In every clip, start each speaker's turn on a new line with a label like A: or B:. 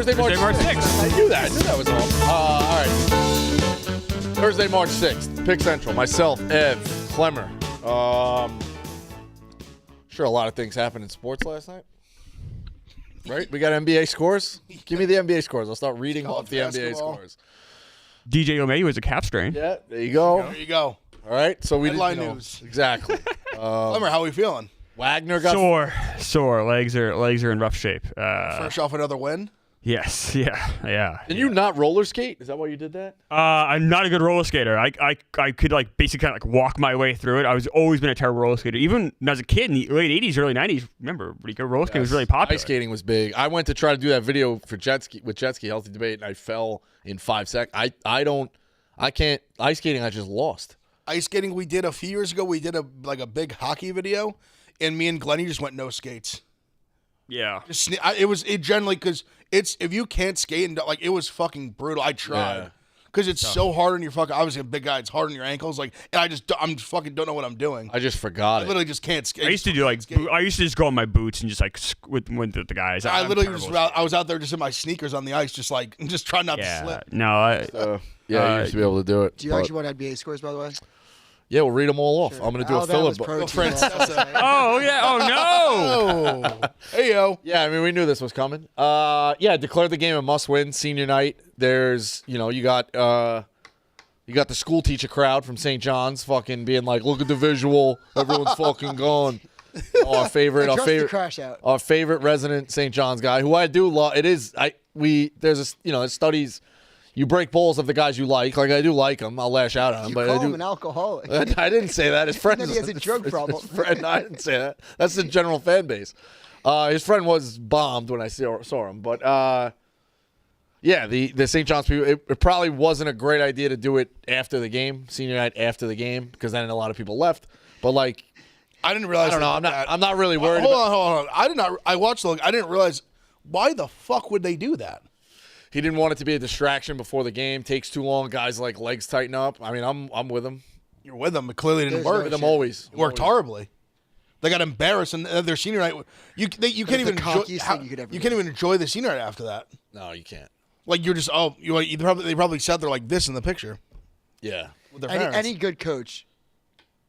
A: Thursday, March
B: 6th.
A: I knew that was all. All right. Thursday, March 6th. Pick Central. Myself, Ev, Clemmer. Sure, a lot of things happened in sports last night. Right? We got NBA scores. Give me the NBA scores. I'll start reading off the NBA scores.
B: DJ LeMay was a cap strain.
A: Yeah, there you go.
C: There you go.
A: All right, so we
C: Headline
A: didn't
C: news.
A: Exactly.
C: Clemmer, how are we feeling?
A: Wagner got
B: Sore. Legs are in rough shape.
C: Fresh off another win?
B: Yes. Yeah.
A: Did you not roller skate? Is that why you did that?
B: I'm not a good roller skater. I could like basically kind of like walk my way through it. I was always been a terrible roller skater. Even as a kid in the late 80s, early 90s, remember, roller skating was really popular.
A: Ice skating was big. I went to try to do that video for jet ski healthy debate, and I fell in 5 seconds. I can't ice skating. I just lost.
C: Ice skating we did a few years ago. We did a big hockey video, and me and Glennie just went no skates.
B: Yeah.
C: It generally because it's if you can't skate and like it was fucking brutal. I tried because it's so hard on your fucking. Obviously a big guy. It's hard on your ankles. Like and I'm fucking don't know what I'm doing.
A: I just forgot.
C: I literally just can't skate.
B: I used to do like I used to just go on my boots and just like with the guys.
C: I literally I was out there just in my sneakers on the ice, just trying not to slip.
B: No,
A: you used to be able to do it.
D: Do you actually want NBA scores, by the way?
A: Yeah, we'll read them all off.
D: Sure.
A: I'm going to do
D: Alabama's
A: a filler.
B: Oh yeah. Oh no.
C: Hey yo.
A: Yeah, I mean we knew this was coming. Declared the game a must-win. Senior night. There's you got the school teacher crowd from St. John's fucking being like, look at the visual. Everyone's fucking gone. Our favorite
D: crash out.
A: Our favorite resident St. John's guy, who I do love. There's studies. You break balls of the guys you like. Like I do like them. I'll lash out at them.
D: You
A: but
D: call
A: I do.
D: him an alcoholic.
A: I didn't say that. His friend.
D: And then he has a drug problem.
A: His friend. I didn't say that. That's the general fan base. His friend was bombed when I saw him. But the St. John's people. It probably wasn't a great idea to do it after the game, senior night after the game, because then a lot of people left. But like,
C: I didn't realize.
A: I don't know. I'm not really worried.
C: Hold on. I watched I didn't realize why the fuck would they do that.
A: He didn't want it to be a distraction before the game. Takes too long. Guys like legs tighten up. I mean, I'm with him.
C: You're with them. It clearly didn't
D: There's
C: work.
D: no
A: With them
D: shit.
A: always.
C: It worked horribly. They got embarrassed, and their senior night. You can't even enjoy. You can't even enjoy the senior night after that.
A: No, you can't.
C: Like you're just they probably sat there like this in the picture.
A: Yeah.
C: With their parents.
D: Any good coach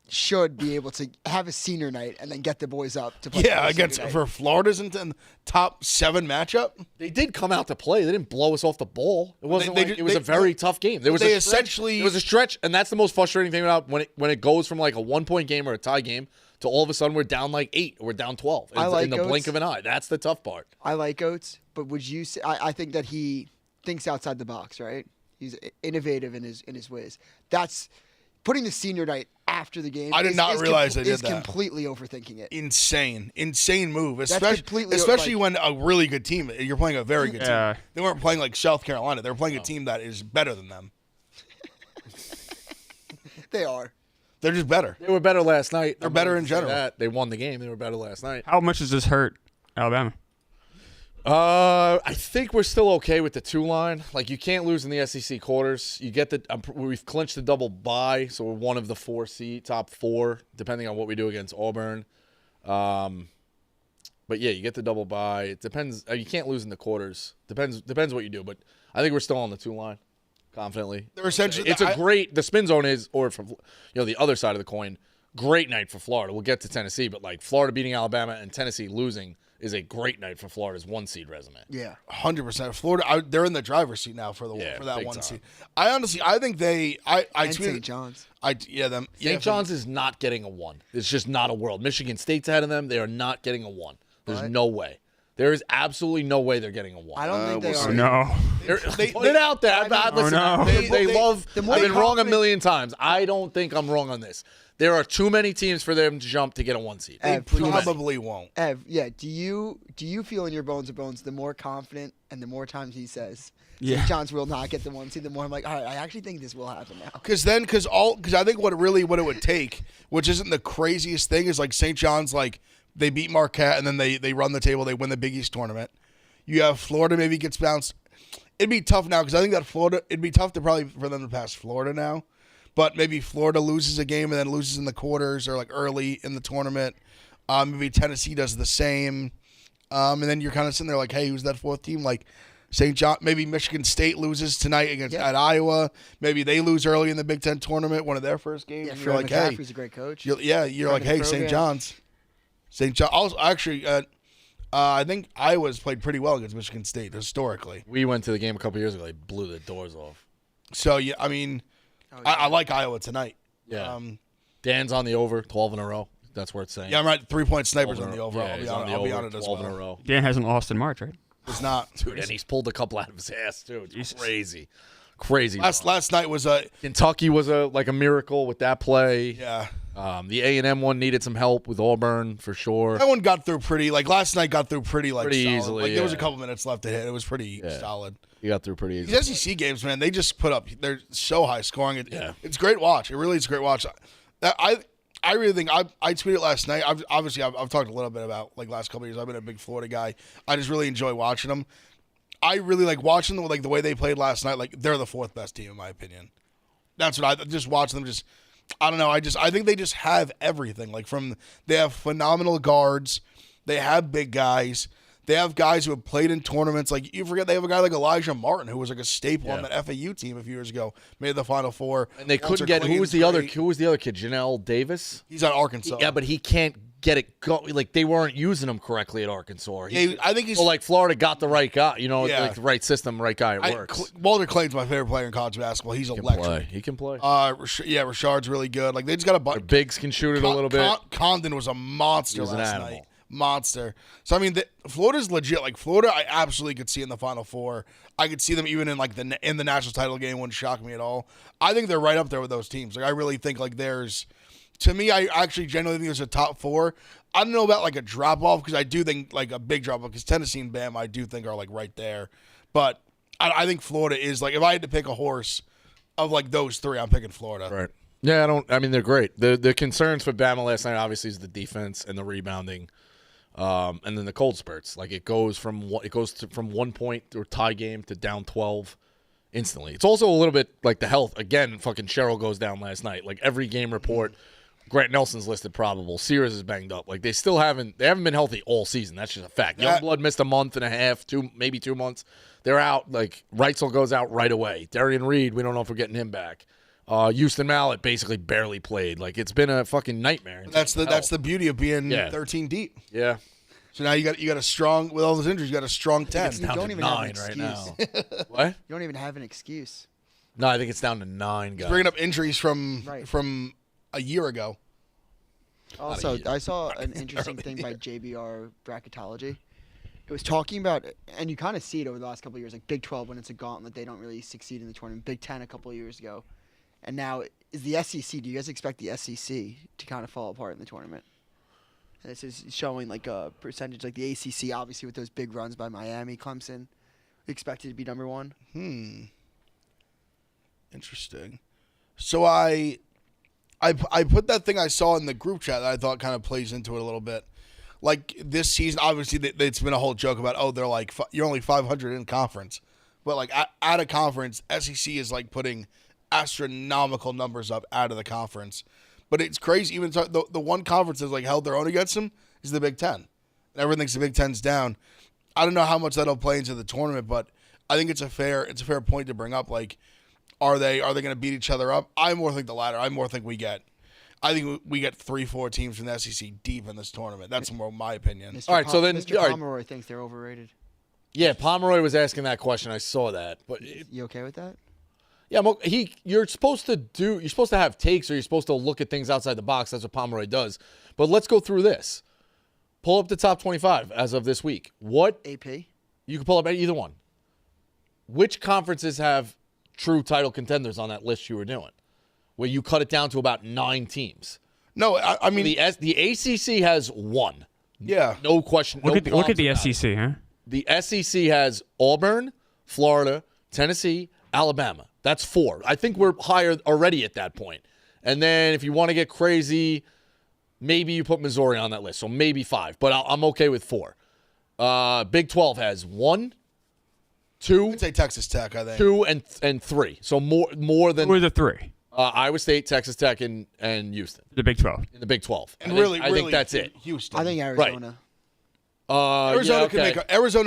D: should be able to have a senior night and then get the boys up to play.
C: Yeah, against for Florida's in top 7 matchup.
A: They did come out to play. They didn't blow us off the ball. It wasn't. It was
C: they-
A: a very tough game. There was
C: they
A: a stretch,
C: essentially-
A: It was a stretch, and that's the most frustrating thing about when it goes from like a 1-point game or a tie game to all of a sudden we're down like 8 or we're down 12 in the blink of an eye. That's the tough part.
D: I like Oates, but would you say I think that he thinks outside the box, right? He's innovative in his ways. That's putting the senior night after the game.
C: I did not realize they did
D: is
C: that.
D: completely overthinking it.
C: Insane move.
D: completely,
C: Especially when a really good team. You're playing a very good
B: Yeah.
C: team. They weren't playing like South Carolina. They were playing a team that is better than them.
D: They are.
C: They're just better.
A: They were better last night.
C: They're better in general.
A: They won the game. They were better last night.
B: How much does this hurt Alabama?
A: I think we're still okay with the 2 line. Like you can't lose in the SEC quarters. You get we've clinched the double bye, so we're one of the 4 top 4, depending on what we do against Auburn. But yeah, you get the double bye. It depends. You can't lose in the quarters. Depends what you do. But I think we're still on the 2 line, confidently.
C: They're essentially.
A: It's a great. The spin zone is, or from the other side of the coin. Great night for Florida. We'll get to Tennessee, but like Florida beating Alabama and Tennessee losing is a great night for Florida's 1-seed resume.
D: Yeah,
C: 100%. Florida, they're in the driver's seat now for that 1
A: time.
C: seed. I think they. I
D: and
C: tweeted
D: St. John's.
C: them.
A: St. John's is not getting a 1. It's just not a world. Michigan State's ahead of them. They are not getting a 1. There's no way. There is absolutely no way they're getting a 1.
D: I don't think they are.
B: No.
A: Put it out there. They love.
D: the more
A: I've been wrong a
D: confident-
A: million times. I don't think I'm wrong on this. There are too many teams for them to jump to get a 1 seed.
C: They
D: Ev, please.
C: probably won't.
D: Ev, yeah. Do you feel in your bones of bones the more confident and the more times he says St. John's will not get the 1 seed, the more I'm like, all right, I actually think this will happen now.
C: Because I think what it would take, which isn't the craziest thing, is like St. John's, like they beat Marquette and then they run the table, they win the Big East tournament. You have Florida maybe gets bounced. It'd be tough now because I think that Florida. It'd be tough for them to pass Florida now, but maybe Florida loses a game and then loses in the quarters or like early in the tournament. Maybe Tennessee does the same, and then you're kind of sitting there like, hey, who's that 4th team? Like St. John, maybe Michigan State loses tonight at Iowa. Maybe they lose early in the Big Ten tournament, one of their first games.
D: Yeah,
C: and you're like, hey,
D: McCaffrey's a great coach.
C: You're like, hey, St. John's. St. John. Also, actually, I think Iowa's played pretty well against Michigan State historically.
A: We went to the game a couple years ago. They blew the doors off.
C: So, yeah, I mean, I like Iowa tonight.
A: Yeah. Dan's on the over, 12 in a row. That's worth saying.
C: Yeah, I'm right. 3-point snipers on the over.
A: Yeah,
C: I'll be on it as
A: 12
C: well.
A: in a row.
B: Dan hasn't lost in March, right?
C: It's not.
A: Dude, and he's pulled a couple out of his ass, too. It's crazy. Crazy.
C: Last night was a
A: Kentucky was a miracle with that play.
C: yeah.
A: The A&M one needed some help with Auburn for sure.
C: That one got through pretty. Like last night, got through pretty solid.
A: easily.
C: Like there was a couple minutes left to hit. It was pretty solid.
A: He got through pretty easily.
C: These SEC games, man, they just put up. They're so high scoring. It's great watch. It really is a great watch. I really think I tweeted last night. I've talked a little bit about like last couple of years. I've been a big Florida guy. I just really enjoy watching them. I really like watching them. Like the way they played last night. Like they're the fourth best team in my opinion. That's what I just watching them. Just I don't know. I think they just have everything. Like they have phenomenal guards. They have big guys. They have guys who have played in tournaments. Like you forget they have a guy like Elijah Martin who was like a staple on that FAU team a few years ago. Made the Final Four.
A: And they couldn't get who was the other kid? Janelle Davis.
C: He's on Arkansas.
A: Yeah, but he can't get it like they weren't using him correctly at Arkansas.
C: I think he's
A: like Florida got the right guy. You know, like the right system, right guy. It works.
C: Walter Clayton's my favorite player in college basketball. He's electric.
A: He can play.
C: Rashard's really good. Like they just got a bunch.
A: Bigs can shoot it a little bit.
C: Condon was a monster last night. Monster. So I mean, Florida's legit. Like Florida, I absolutely could see in the Final Four. I could see them even in like in the national title game. Wouldn't shock me at all. I think they're right up there with those teams. Like I really think like to me, I actually genuinely think there's a top four. I don't know about like a drop off because I do think like a big drop off because Tennessee and Bama I do think are like right there. But I think Florida is like if I had to pick a horse of like those three, I'm picking Florida.
A: Right. Yeah, I mean, they're great. The concerns for Bama last night obviously is the defense and the rebounding. And then the cold spurts, like it goes from 1 point or tie game to down 12 instantly. It's also a little bit like the health again. Fucking Cheryl goes down last night. Like every game report, Grant Nelson's listed probable. Sears is banged up. Like they haven't been healthy all season. That's just a fact. Youngblood missed a month and a half, maybe 2 months. They're out. Like Reitzel goes out right away. Darian Reed, we don't know if we're getting him back. Houston Mallett basically barely played. Like it's been a fucking nightmare.
C: That's the beauty of being 13 deep.
A: Yeah.
C: So now you got a strong with all those injuries. You got a strong 10.
A: It's down to 9 right now. What?
D: You don't even have an excuse.
A: No, I think it's down to 9 guys.
C: Bringing up injuries from a year ago.
D: Also, I saw an interesting thing by JBR Bracketology. It was talking about, and you kind of see it over the last couple of years, like Big 12 when it's a gauntlet, they don't really succeed in the tournament. Big 10 a couple of years ago. And now is the SEC. Do you guys expect the SEC to kind of fall apart in the tournament? And this is showing like a percentage, like the ACC, obviously with those big runs by Miami, Clemson, expected to be number 1.
C: Interesting. So I put that thing I saw in the group chat that I thought kind of plays into it a little bit. Like this season, obviously, it's been a whole joke about, they're like, you're only 500 in conference. But like out of conference, SEC is like putting astronomical numbers up out of the conference. But it's crazy. Even the one conference that's like held their own against them is the Big Ten. And everyone thinks the Big Ten's down. I don't know how much that'll play into the tournament, but I think it's a fair point to bring up. Like, are they going to beat each other up? I more think the latter. I think we get 3-4 teams from the SEC deep in this tournament. That's more my opinion.
A: All right, so then
D: Mr. Pomeroy thinks they're overrated.
A: Yeah, Pomeroy was asking that question. I saw that. But
D: you okay with that?
A: Yeah, you're supposed to have takes, or you're supposed to look at things outside the box. That's what Pomeroy does. But let's go through this. Pull up the top 25 as of this week. What
D: AP?
A: You can pull up either one. Which conferences have true title contenders on that list you were doing, where you cut it down to about 9 teams?
C: No, I mean
A: the ACC has 1.
C: Yeah,
A: no question.
B: Look at the SEC, huh?
A: The SEC has Auburn, Florida, Tennessee, Alabama. That's 4. I think we're higher already at that point. And then if you want to get crazy, maybe you put Missouri on that list. So maybe 5. But I'm okay with 4. Big 12 has 1, 2.
C: I'd say Texas Tech, I think.
A: 2 and 3. So more than.
B: Who are the 3?
A: Iowa State, Texas Tech, and Houston.
B: The Big 12.
A: In the Big 12.
C: And
A: I think that's it.
C: Houston.
D: I think Arizona.
C: Arizona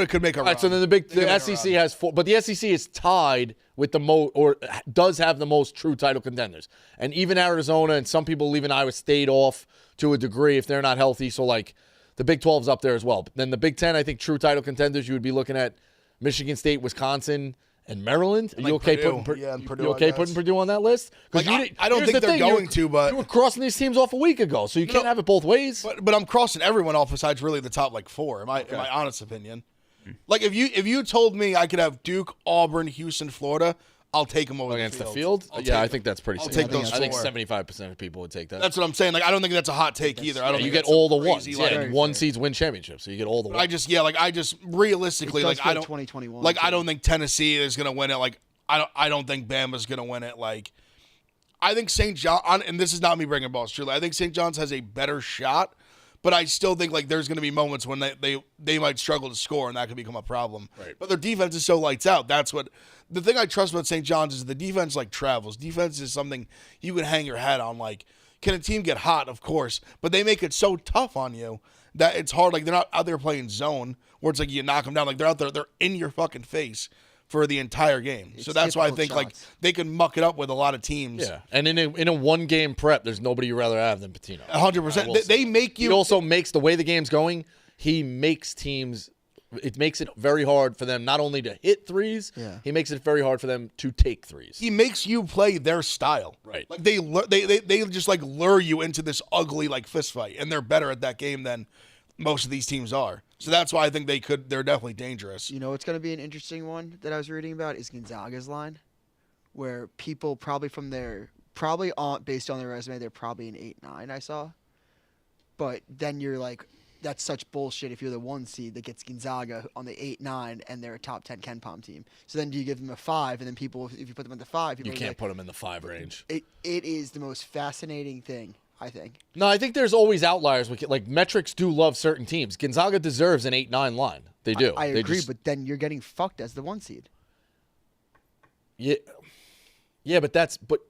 C: could make a
A: All
C: run.
A: right, so then the SEC has 4, but the SEC is tied with the most, or does have the most true title contenders. And even Arizona and some people leaving Iowa State off to a degree if they're not healthy. So like the Big 12's up there as well. But then the Big 10, I think true title contenders, you would be looking at Michigan State, Wisconsin, and Maryland. Are you okay putting Purdue on that list?
C: Like, I don't think they're going to, but
A: you were crossing these teams off a week ago, so you can't have it both ways.
C: But I'm crossing everyone off besides really the top like 4. In my honest opinion, like if you told me I could have Duke, Auburn, Houston, Florida, I'll take them over
A: against the field. Yeah, I think that's pretty.
C: I'll take those.
A: I think 75% of people would take that.
C: That's what I'm saying. Like I don't think that's a hot take either. I don't.
A: You
C: think
A: get all the ones.
C: crazy,
A: Yeah, one seeds win championships, so you get all the ones.
C: I just realistically like I don't
D: 2021.
C: Like I don't think Tennessee is gonna win it. Like I don't think Bama's gonna win it. Like I think St. John, and this is not me bringing balls. Truly, I think St. John's has a better shot. But I still think like there's going to be moments when they might struggle to score, and that could become a problem.
A: Right.
C: But their defense is so lights out. That's what the thing I trust about St. John's is the defense like travels. Defense is something you can hang your hat on. Like, can a team get hot? Of course, but they make it so tough on you that it's hard. Like they're not out there playing zone where it's like you knock them down. Like they're out there, they're in your fucking face for the entire game. So that's why I think like they can muck it up with a lot of teams.
A: Yeah, and in a 1-game prep, there's nobody you'd rather have than Patino.
C: 100%. They make you.
A: He also makes the way the game's going. He makes teams. It makes it very hard for them not only to hit threes.
D: Yeah.
A: He makes it very hard for them to take threes.
C: He makes you play their style.
A: Right.
C: Like they just like lure you into this ugly like fist fight, and they're better at that game than most of these teams are. So that's why I think they're definitely dangerous.
D: You know what's going to be an interesting one that I was reading about is Gonzaga's line, where people probably based on their resume, they're probably an 8-9 I saw. But then you're like, that's such bullshit if you're the 1 seed that gets Gonzaga on the 8-9 and they're a top 10 Ken Pom team. So then do you give them a 5, and then people, if you put them at the 5,
A: You can't put them in the 5 range.
D: It is the most fascinating thing, I think.
A: No, I think there's always outliers. Like metrics do love certain teams. Gonzaga deserves an 8-9 line. They do.
D: I agree, but then you're getting fucked as the 1 seed.
A: Yeah, but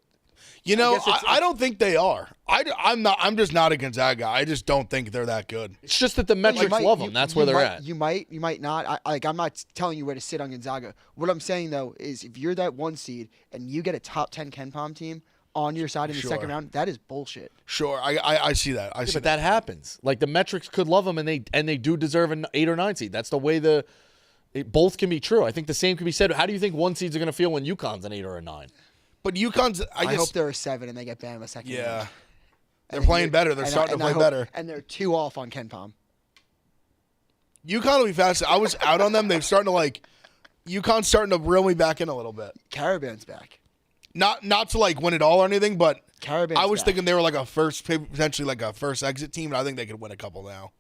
C: you know, I don't think they are. I'm just not a Gonzaga guy. I just don't think they're that good.
A: it's just that the metrics love them. That's where they're at.
D: You might not. I'm not telling you where to sit on Gonzaga. What I'm saying though is, if you're that 1 seed and you get a top 10 Ken Pom team on your side in the second round, that is bullshit.
C: Sure, I see that.
A: But that happens. Like the metrics could love them, and they do deserve an 8 or 9 seed. That's the way both can be true. I think the same can be said. How do you think 1 seeds are going to feel when UConn's an 8 or a 9?
C: But UConn's,
D: I hope they're a 7 and they get Bama second round.
C: Yeah, they're playing better. They're starting to play better.
D: And they're 2 off on Ken Pom.
C: UConn will be fast. I was out on them. They're starting to like. UConn's starting to reel me back in a little bit.
D: Caravan's back.
C: Not to like win it all or anything, but
D: Caravan's
C: I was
D: back.
C: thinking they were like potentially like a first exit team, and I think they could win a couple now.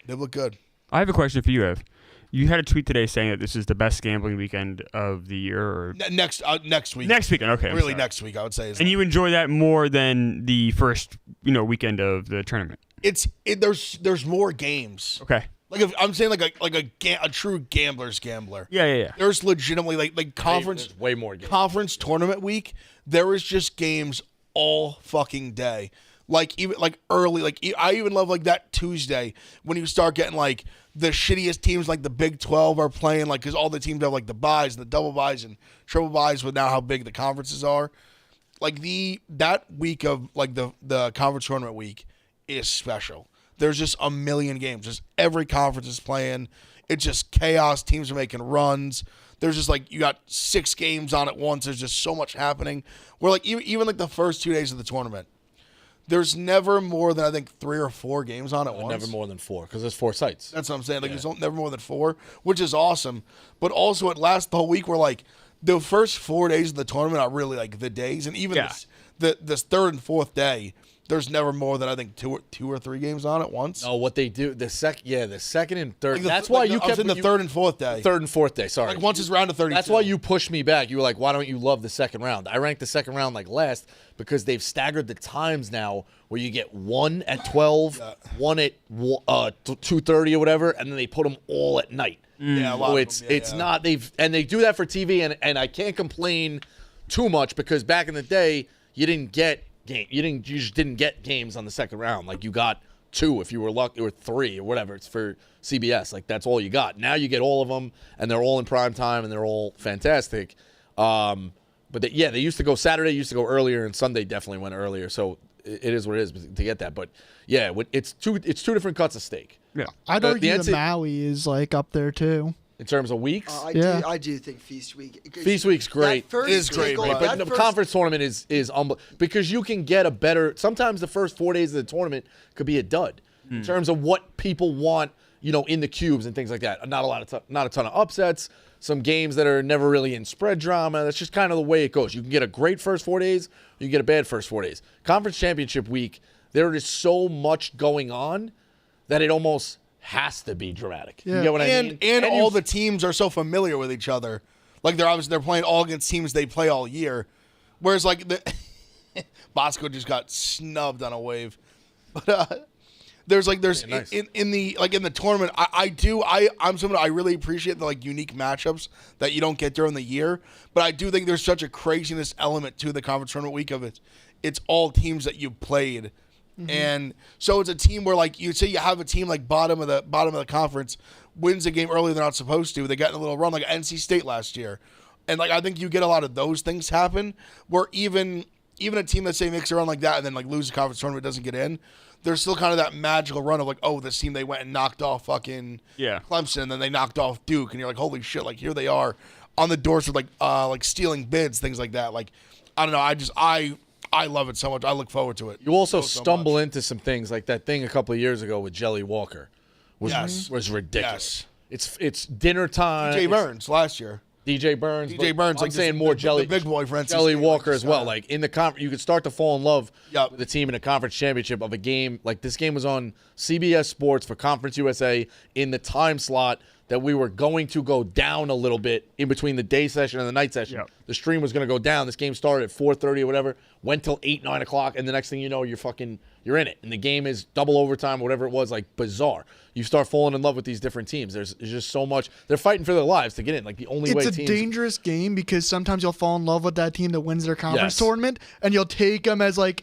C: They look good.
B: I have a question for you, Ev. You had a tweet today saying that this is the best gambling weekend of the year, or
C: Next week.
B: next weekend. Okay,
C: Really, next week I would say.
B: And you enjoy that more than the first, weekend of the tournament.
C: There's more games.
B: Okay.
C: Like if I'm saying a true gambler's gambler.
B: Yeah.
C: There's legitimately like conference.
A: There's way more games.
C: Conference tournament week. There is just games all fucking day. Like even like early. Like I even love like that Tuesday when you start getting like the shittiest teams like the Big 12 are playing, like because all the teams have like the buys and the double buys and triple buys with now how big the conferences are. Like that week of like the conference tournament week is special. There's just a million games. Just every conference is playing. It's just chaos. Teams are making runs. There's just like you got 6 games on at once. There's just so much happening. Where like even like the first 2 days of the tournament, there's never more than I think 3 or 4 games on at once.
A: Never more than 4 because there's 4 sites.
C: That's what I'm saying. Like there's never more than 4, which is awesome. But also it lasts the whole week. Where like the first 4 days of the tournament are really like the days, and even this third and fourth day, there's never more than I think 2 or 3 games on at once.
A: No, what they do the second and third.
C: Like
A: that's why you kept
C: in the third and fourth day.
A: Third and fourth day. Sorry.
C: Like once it's round to 32.
A: That's why you pushed me back. You were like, why don't you love the second round? I ranked the second round like last because they've staggered the times now where you get 1 at 12, 1 at 2:30 or whatever, and then they put them all at night.
C: Yeah, a lot of them.
A: It's not they do that for TV, and I can't complain too much because back in the day you just didn't get games on the second round. Like you got 2 if you were lucky, or 3 or whatever. It's for CBS. Like, that's all you got. Now you get all of them, and they're all in prime time, and they're all fantastic. But they used to go Saturday, used to go earlier, and Sunday definitely went earlier. So it is what it is to get that. But yeah, it's two different cuts of steak.
B: Yeah.
E: I'd argue the Maui is like up there too.
A: In terms of weeks,
D: I do think Feast Week.
A: Feast Week's great.
C: It is great,
A: but the conference tournament is because you can get a better. Sometimes the first 4 days of the tournament could be a dud in terms of what people want, in the cubes and things like that. Not a ton of upsets. Some games that are never really in spread drama. That's just kind of the way it goes. You can get a great first 4 days, you can get a bad first 4 days. Conference championship week, there is so much going on that it almost has to be dramatic.
E: Yeah.
A: You get what I mean?
C: And all the teams are so familiar with each other. Like, they're playing all against teams they play all year. Whereas, like, Bosco just got snubbed on a wave. But nice. in the tournament, I'm someone I really appreciate the unique matchups that you don't get during the year. But I do think there's such a craziness element to the conference tournament week of it. It's all teams that you played. And so it's a team where, you say you have a team bottom of the conference wins a game early they're not supposed to. They got in a little run like NC State last year. And I think you get a lot of those things happen where even a team that say makes a run like that and then loses the conference tournament doesn't get in. There's still kind of that magical run of this team they went and knocked off fucking Clemson and then they knocked off Duke and you're like, holy shit, here they are on the doors with stealing bids, things like that. I don't know, I love it so much. I look forward to it.
A: You also stumble into some things like that thing a couple of years ago with Jelly Walker. Was ridiculous.
C: Yes.
A: It's dinner time.
C: DJ Burns last year.
A: DJ Burns.
C: I'm
A: saying more Jelly.
C: The big boy for NC
A: Jelly
C: State,
A: Walker as well. In the conference, you could start to fall in love
C: Yep.
A: with the team in a conference championship of a game. This game was on CBS Sports for Conference USA in the time slot that we were going to go down a little bit in between the day session and the night session.
B: Yep.
A: The stream was going to go down. This game started at 4:30 or whatever, went till 8, 9 o'clock, and the next thing you know, you're in it. And the game is double overtime, whatever it was, bizarre. You start falling in love with these different teams. There's just so much. They're fighting for their lives to get in. The only way
E: It's a dangerous game because sometimes you'll fall in love with that team that wins their conference tournament, and you'll take them as a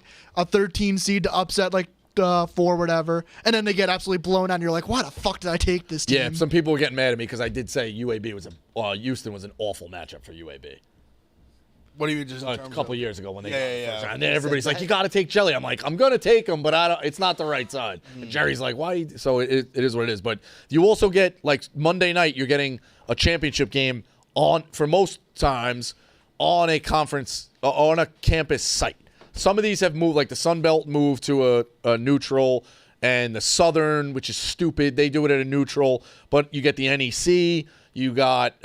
E: 13 seed to upset 4 whatever, and then they get absolutely blown out, and you're like, why the fuck did I take this team?
A: Yeah, some people were getting mad at me because I did say Houston was an awful matchup for UAB.
C: What do you just
A: A couple years ago when they
C: yeah.
A: and then everybody's like, you got to take Jelly. I'm like, I'm gonna take him, but it's not the right side. And Jerry's like, why? So it is what it is. But you also get Monday night, you're getting a championship game for most times on a conference on a campus site. Some of these have moved, the Sun Belt moved to a neutral, and the Southern, which is stupid, they do it at a neutral. But you get the NEC, you got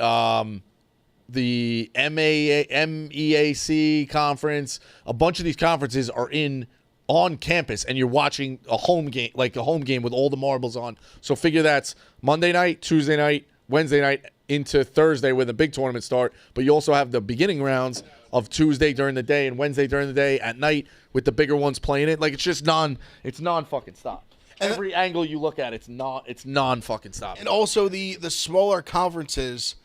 A: the MEAC conference. A bunch of these conferences are on campus, and you're watching a home game, a home game with all the marbles on. So figure that's Monday night, Tuesday night, Wednesday night into Thursday when the big tournament start. But you also have the beginning rounds of Tuesday during the day and Wednesday during the day at night with the bigger ones playing it. It's just non-fucking stop. Every angle you look at, it's non-fucking stop.
C: And also the smaller conferences,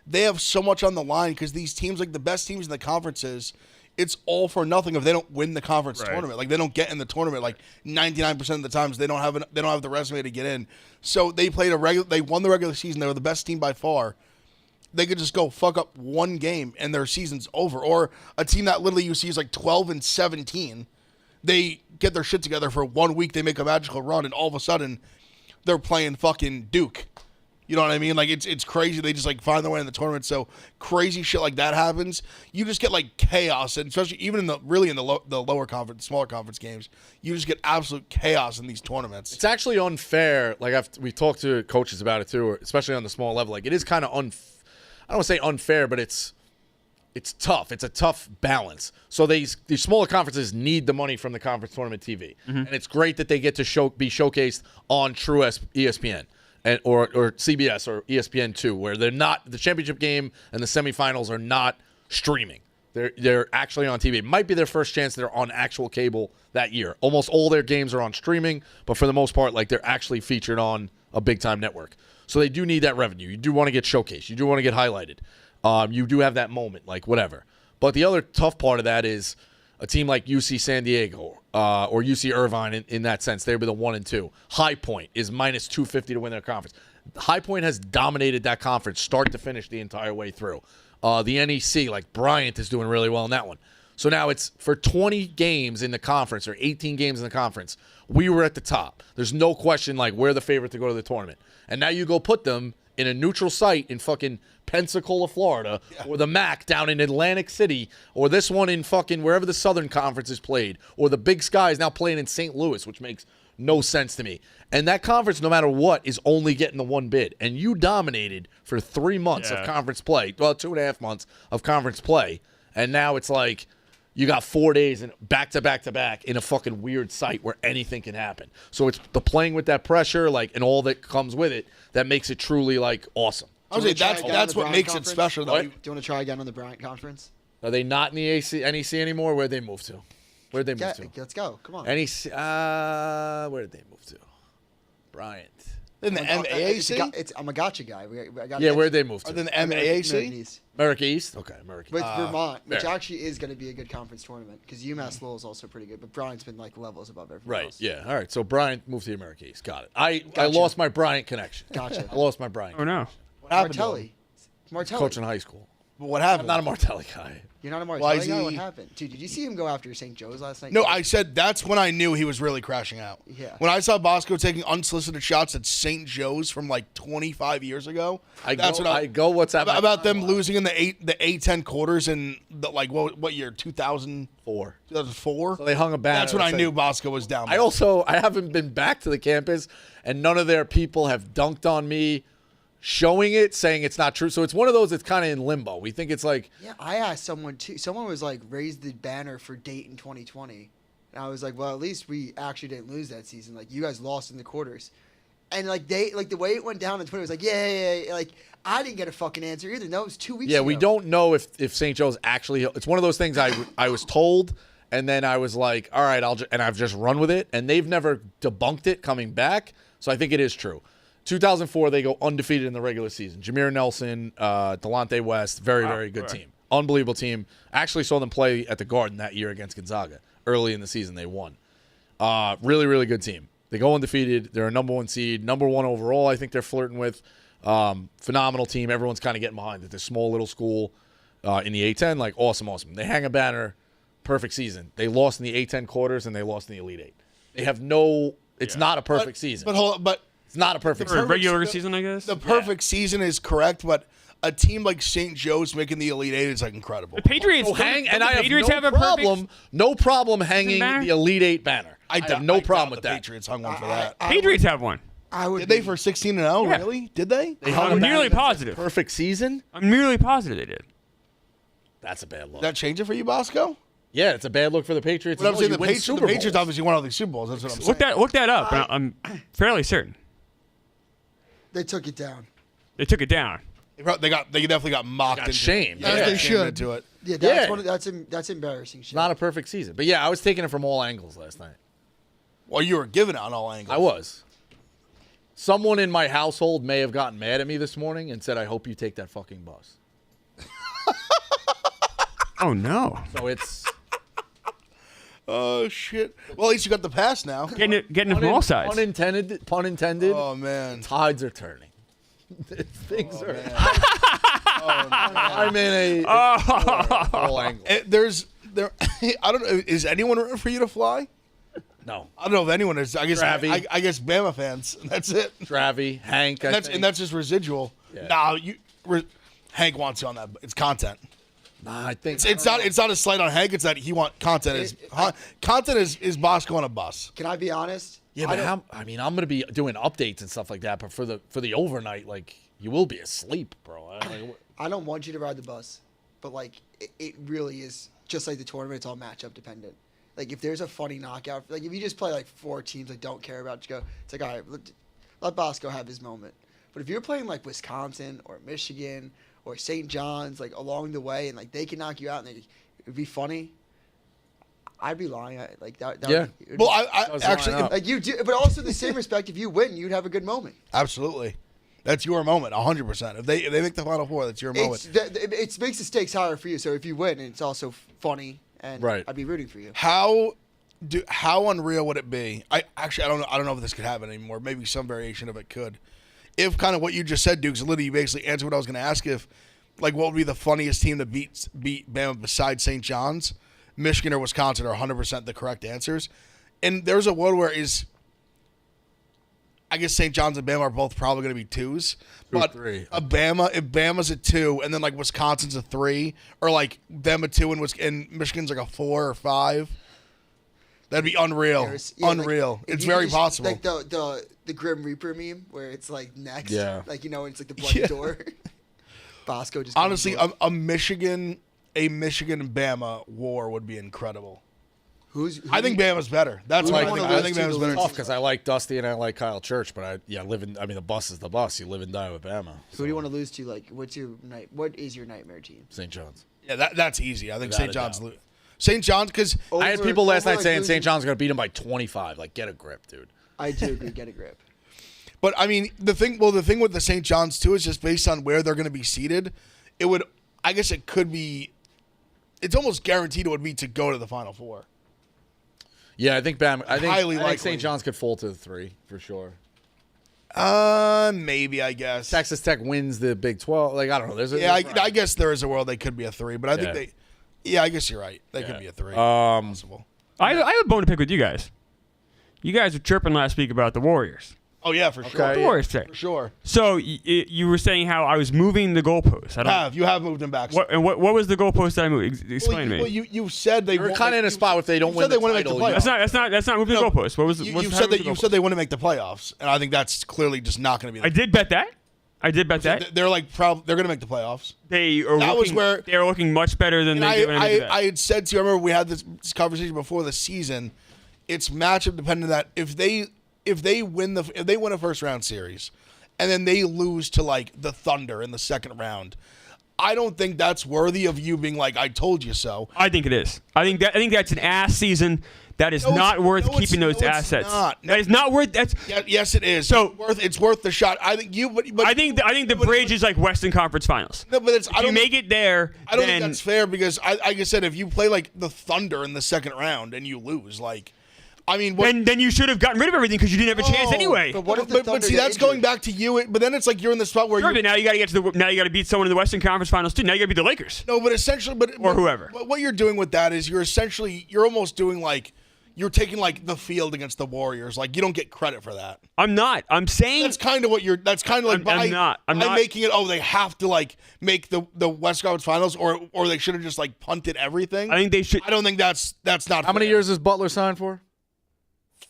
C: they have so much on the line because these teams, the best teams in the conferences, it's all for nothing if they don't win the conference tournament. They don't get in the tournament. 99% of the times they don't have the resume to get in. So they won the regular season. They were the best team by far. They could just go fuck up one game and their season's over. Or a team that literally you see is 12-17. They get their shit together for 1 week. They make a magical run, and all of a sudden they're playing fucking Duke. You know what I mean? It's crazy. They just find their way in the tournament. So crazy shit like that happens. You just get chaos, and especially even in the lower conference, smaller conference games, you just get absolute chaos in these tournaments.
A: It's actually unfair. We talked to coaches about it too, especially on the small level. It is kind of I don't want to say unfair, but it's tough. It's a tough balance. So these smaller conferences need the money from the conference tournament TV, and it's great that they get to be showcased on true ESPN. Or CBS or ESPN2, where they're not, the championship game and the semifinals are not streaming. They're actually on TV. It might be their first chance they're on actual cable that year. Almost all their games are on streaming, but for the most part, they're actually featured on a big-time network. So they do need that revenue. You do want to get showcased. You do want to get highlighted. You do have that moment, whatever. But the other tough part of that is A team like UC San Diego or UC Irvine in that sense, they would be the 1 and 2. High Point is minus 250 to win their conference. High Point has dominated that conference start to finish the entire way through. The NEC, like Bryant, is doing really well in that one. So now it's for 20 games in the conference or 18 games in the conference, we were at the top. There's no question like we're the favorite to go to the tournament. And now you go put them in a neutral site in fucking Pensacola, Florida, or the MAC down in Atlantic City, or this one in fucking wherever the Southern Conference is played, or the Big Sky is now playing in St. Louis, which makes no sense to me. And that conference, no matter what, is only getting the one bid. And you dominated for 3 months of conference play, well, 2.5 months of conference play, and now it's like you got 4 days and back to back to back in a fucking weird site where anything can happen. So it's the playing with that pressure, like, and all that comes with it that makes it truly like awesome.
C: I was saying that's what makes it special, though.
D: Do you want to try again on the Bryant Conference?
A: Are they not in the NEC anymore? Where'd they move to? Where'd they move to?
D: Let's go. Come on.
A: NEC. Where did they move to? Bryant.
C: In the MAAC?
D: I'm a gotcha guy.
A: Where'd they move to?
C: Then the MAAC?
A: America East? Okay, America
D: With
A: East.
D: Vermont, which
A: fair.
D: actually is going to be a good conference tournament because UMass Lowell is also pretty good, but Bryant's been like levels above everyone else.
A: Yeah. All right. So Bryant moved to the America East. Got it. I
D: Gotcha.
A: lost my Bryant connection.
D: Gotcha.
A: I lost my Bryant.
B: Oh no.
C: What happened to him?
D: Martelli.
A: Coaching high school.
C: But what
A: I'm
C: happened?
A: not a Martelli guy.
D: You're not a
C: Why
D: Martelli
C: is
D: guy? What
C: he-
D: happened? Dude, did you see him go after St. Joe's last night?
C: No, I said that's when I knew he was really crashing out.
D: Yeah.
C: When I saw Bosco taking unsolicited shots at St. Joe's from like 25 years ago,
A: I go what's happening
C: about them losing in the A10 quarters in the, like what year? 2004. 2004.
A: So they hung a banner.
C: That's when I
A: saying-
C: knew Bosco was down.
A: I haven't been back to the campus, and none of their people have dunked on me, showing it, saying it's not true. So it's one of those that's kind of in limbo. We think it's like,
D: Yeah, I asked someone too. Someone was like, raise the banner for Dayton 2020. And I was like, well, at least we actually didn't lose that season. Like, you guys lost in the quarters. And like the way it went down on Twitter was like, yeah. Like, I didn't get a fucking answer either. No, it was 2 weeks ago.
A: we don't know if St. Joe's actually. It's one of those things I was told, and then I was like, all right, I've just run with it, and they've never debunked it coming back. So I think it is true. 2004, they go undefeated in the regular season. Jameer Nelson, Delonte West, very good team. Unbelievable team. I actually saw them play at the Garden that year against Gonzaga. Early in the season, they won. Really good team. They go undefeated. They're a number 1 seed. Number 1 overall, I think they're flirting with. Phenomenal team. Everyone's kind of getting behind it. They're a small little school in the A10. Like, awesome. They hang a banner. Perfect season. They lost in the A10 quarters, and they lost in the Elite 8. They have no – it's not a perfect season.
C: But hold on, but
A: it's not a perfect
B: For
A: season.
B: regular season, I guess.
C: the perfect season is correct, but a team like St. Joe's making the Elite Eight is like incredible.
B: The Patriots
A: So hang, and
B: the
A: I have
B: Patriots
A: no
B: have a
A: problem,
B: perfect
A: hanging
B: banner?
A: the Elite 8 banner. I have no problem with
C: the
A: that.
C: Patriots hung one for that.
B: Patriots have one.
D: I would
C: Did they
D: be-
C: for 16-0?
B: Yeah.
C: Really? Did they?
A: They hung a
B: I'm
A: banner
B: nearly
A: that says
B: positive.
A: Perfect season?
B: I'm nearly positive they did.
A: That's a bad look.
C: Did that change it for you, Bosco?
A: Yeah, it's a bad look for the Patriots.
C: But I'm
A: as well.
C: saying
A: You
C: the
A: win
C: Patriots,
A: Super Bowls.
C: obviously won all these Super Bowls. That's what I'm saying.
B: Look that up. and I'm fairly certain
D: They took it down.
B: they took it down.
C: They definitely got mocked
A: Got
C: into
A: shamed.
C: it.
A: As
C: Yeah,
E: they
C: shamed
E: should.
C: into it.
D: Yeah, that's embarrassing shit.
A: Not a perfect season. But yeah, I was taking it from all angles last night.
C: Well, you were giving it on all angles.
A: I was. Someone in my household may have gotten mad at me this morning and said, I hope you take that fucking bus.
B: Oh no.
A: So it's
C: Oh shit. Well, at least you got the pass now.
B: Getting it from all sides.
A: Pun intended.
C: Oh man.
A: Tides are turning. Things are.
C: man.
A: I'm in a all angle.
C: I don't know. Is anyone rooting for you to fly?
A: No.
C: I don't know if anyone is. I guess
A: Travi.
C: I guess Bama fans. That's it.
A: Travi, Hank.
C: And that's just residual.
A: Yeah.
C: Nah, Hank wants you on that. It's content.
A: Nah, I think
C: It's not a slight on Hank. It's that he want content. Content is Bosco on a bus.
D: Can I be honest?
A: Yeah, but I'm gonna be doing updates and stuff like that. But for the overnight, like you will be asleep, bro.
D: I don't want you to ride the bus, but like it really is just like the tournament. It's all matchup dependent. Like if there's a funny knockout, like if you just play like 4 teams that don't care about you, it's like all right, let Bosco have his moment. But if you're playing like Wisconsin or Michigan or St. John's, like along the way, and like they can knock you out, and it'd be funny. I'd be lying. Like that.
A: Yeah.
C: Well, I
A: was
C: actually
A: lining up.
D: Like you do, but also the same respect. If you win, you'd have a good moment.
C: absolutely. That's your moment, 100%. If they make the Final Four, that's your moment.
D: It makes the stakes higher for you. So if you win, it's also funny and
A: Right.
D: I'd be rooting for you.
C: How unreal would it be? I don't know if this could happen anymore. Maybe some variation of it could. If kind of what you just said, Dukes, literally you basically answered what I was going to ask. If like what would be the funniest team to beat Bama besides St. John's? Michigan or Wisconsin are 100% the correct answers. And there's a world where I guess St. John's and Bama are both probably going to be 2s. But
A: three.
C: if Bama's a 2, and then like Wisconsin's a 3, or like them a 2 and Michigan's like a 4 or 5, that'd be unreal. Unreal.
D: Like,
C: It's very possible.
D: Like the Grim Reaper meme where it's like next.
A: Yeah.
D: Like, it's like the bloody door. Bosco just
C: Honestly,
D: comes
C: a Michigan and Bama war would be incredible. I think Bama's better. That's
D: who
C: why
D: do
C: I
D: you
C: think
D: wanna
C: I think
D: lose to
C: Bama's
D: to
C: better.
D: lose?
A: Tough because I like Dusty and I like Kyle Church, but the bus is the bus. You live and die with Bama.
D: Who do you want to lose to? Like, what is your nightmare team?
A: St. John's.
C: Yeah, that's easy. I think
A: Without
C: St.
A: a
C: John's
A: doubt.
C: St. John's because
A: I had people last night saying St. John's going to beat him by 25. Like, get a grip, dude.
D: I do agree. Get a grip.
C: But I mean, the thing with the St. John's too is just based on where they're going to be seated. I guess it could be. It's almost guaranteed it would be to go to the Final Four.
A: Yeah, I think Bama. I think
C: likely.
A: St. John's could fall to the 3 for sure.
C: Maybe I guess.
A: Texas Tech wins the Big 12. Like, I don't know.
C: I guess there is a world they could be a 3, but I think they. Yeah, I guess you're right. They could be a 3. Possible.
B: I have a bone to pick with you guys. You guys were chirping last week about the Warriors.
C: Oh yeah, for sure.
B: What the Warriors say?
C: For sure.
B: So you were saying how I was moving the goalposts.
C: You have moved them back.
B: What was the goalpost that I moved? Explain to me.
C: Well, you said they
A: They're
C: won't
A: kind of in a spot if they don't win
C: they
A: the
C: want to make the
A: title.
C: playoffs.
B: That's not moving the goalposts. What was
C: You
B: what's- how
C: said
B: was
C: that
B: the
C: you
B: goalpost?
C: said they want to make the playoffs, and I think that's clearly just not going to be.
B: I did bet that. They're
C: like they're going to make the playoffs.
B: They are
C: That was where-
B: they're looking much better than they did when I made the bet.
C: I had said to you, I remember we had this conversation before the season. It's matchup dependent that if they win a first round series, and then they lose to like the Thunder in the second round, I don't think that's worthy of you being like, I told you so.
B: I think it is. I think that's an ass season. That is not worth keeping those assets. That is not worth. That's
C: yes, it is.
B: So
C: it's worth the shot. I think but
B: I think the bridge is like Western Conference Finals.
C: No, but
B: if you make it there,
C: I don't think that's fair because like I said, if you play like the Thunder in the second round and you lose, like. I mean,
B: then you should have gotten rid of everything because you didn't have a chance anyway.
D: But what if the Thunder
C: see, that's
D: get injured?
C: going back to you. But then it's like you're in the spot where
B: Sure, but now you got to beat someone in the Western Conference Finals too. Now you got to beat the Lakers.
C: No, but essentially,
B: or whoever.
C: But what you're doing with that is you're almost doing like you're taking like the field against the Warriors. Like you don't get credit for that.
B: I'm not. I'm saying
C: that's kind of what you're. That's kind of like
B: I'm not
C: making it. Oh, they have to like make the West Conference Finals, or they should have just like punted everything.
B: I think they should.
C: I don't think that's not.
A: How many years is Butler signed for?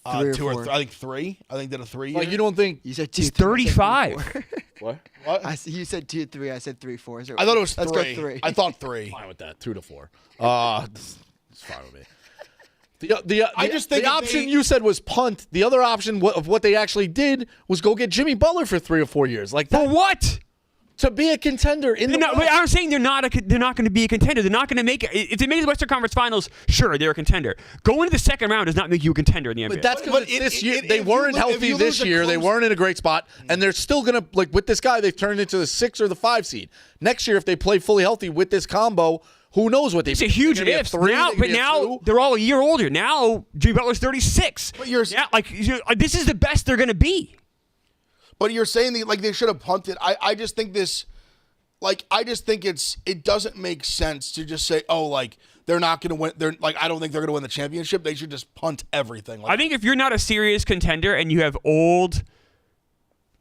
D: 3 or 4.
C: I think 3. I think did a 3 year.
A: Like you don't think
D: You said 2.
B: He's
D: 3, I said
B: 35.
D: 3, 4.
A: what?
D: You said 2, 3. I said 3, 4.
C: I thought it was 3.
D: Let's go 3.
C: I thought 3.
A: Fine with that. 2 to 4. It's fine with me. I just think the option you said was punt. The other option of what they actually did was go get Jimmy Butler for 3 or 4 years. Like
B: For what?
A: To be a contender in the West.
B: I'm saying they're not going to be a contender. They're not going to make it. If they make the Western Conference Finals, sure, they're a contender. Going to the second round does not make you a contender in the NBA.
A: But that's because this year they weren't healthy this year. They weren't in a great spot, and they're still gonna like with this guy. They've turned into the 6 or the 5 seed. Next year, if they play fully healthy with this combo, who knows what they?
B: It's a huge if. Now they're all a year older. Now Jimmy Butler's 36.
C: But you're
B: this is the best they're going to be.
C: But you're saying that like they should have punted. I just think this. Like I just think it doesn't make sense to just say, oh, like they're not going to win. They're like I don't think they're going to win the championship. They should just punt everything. Like,
B: I think if you're not a serious contender and you have old,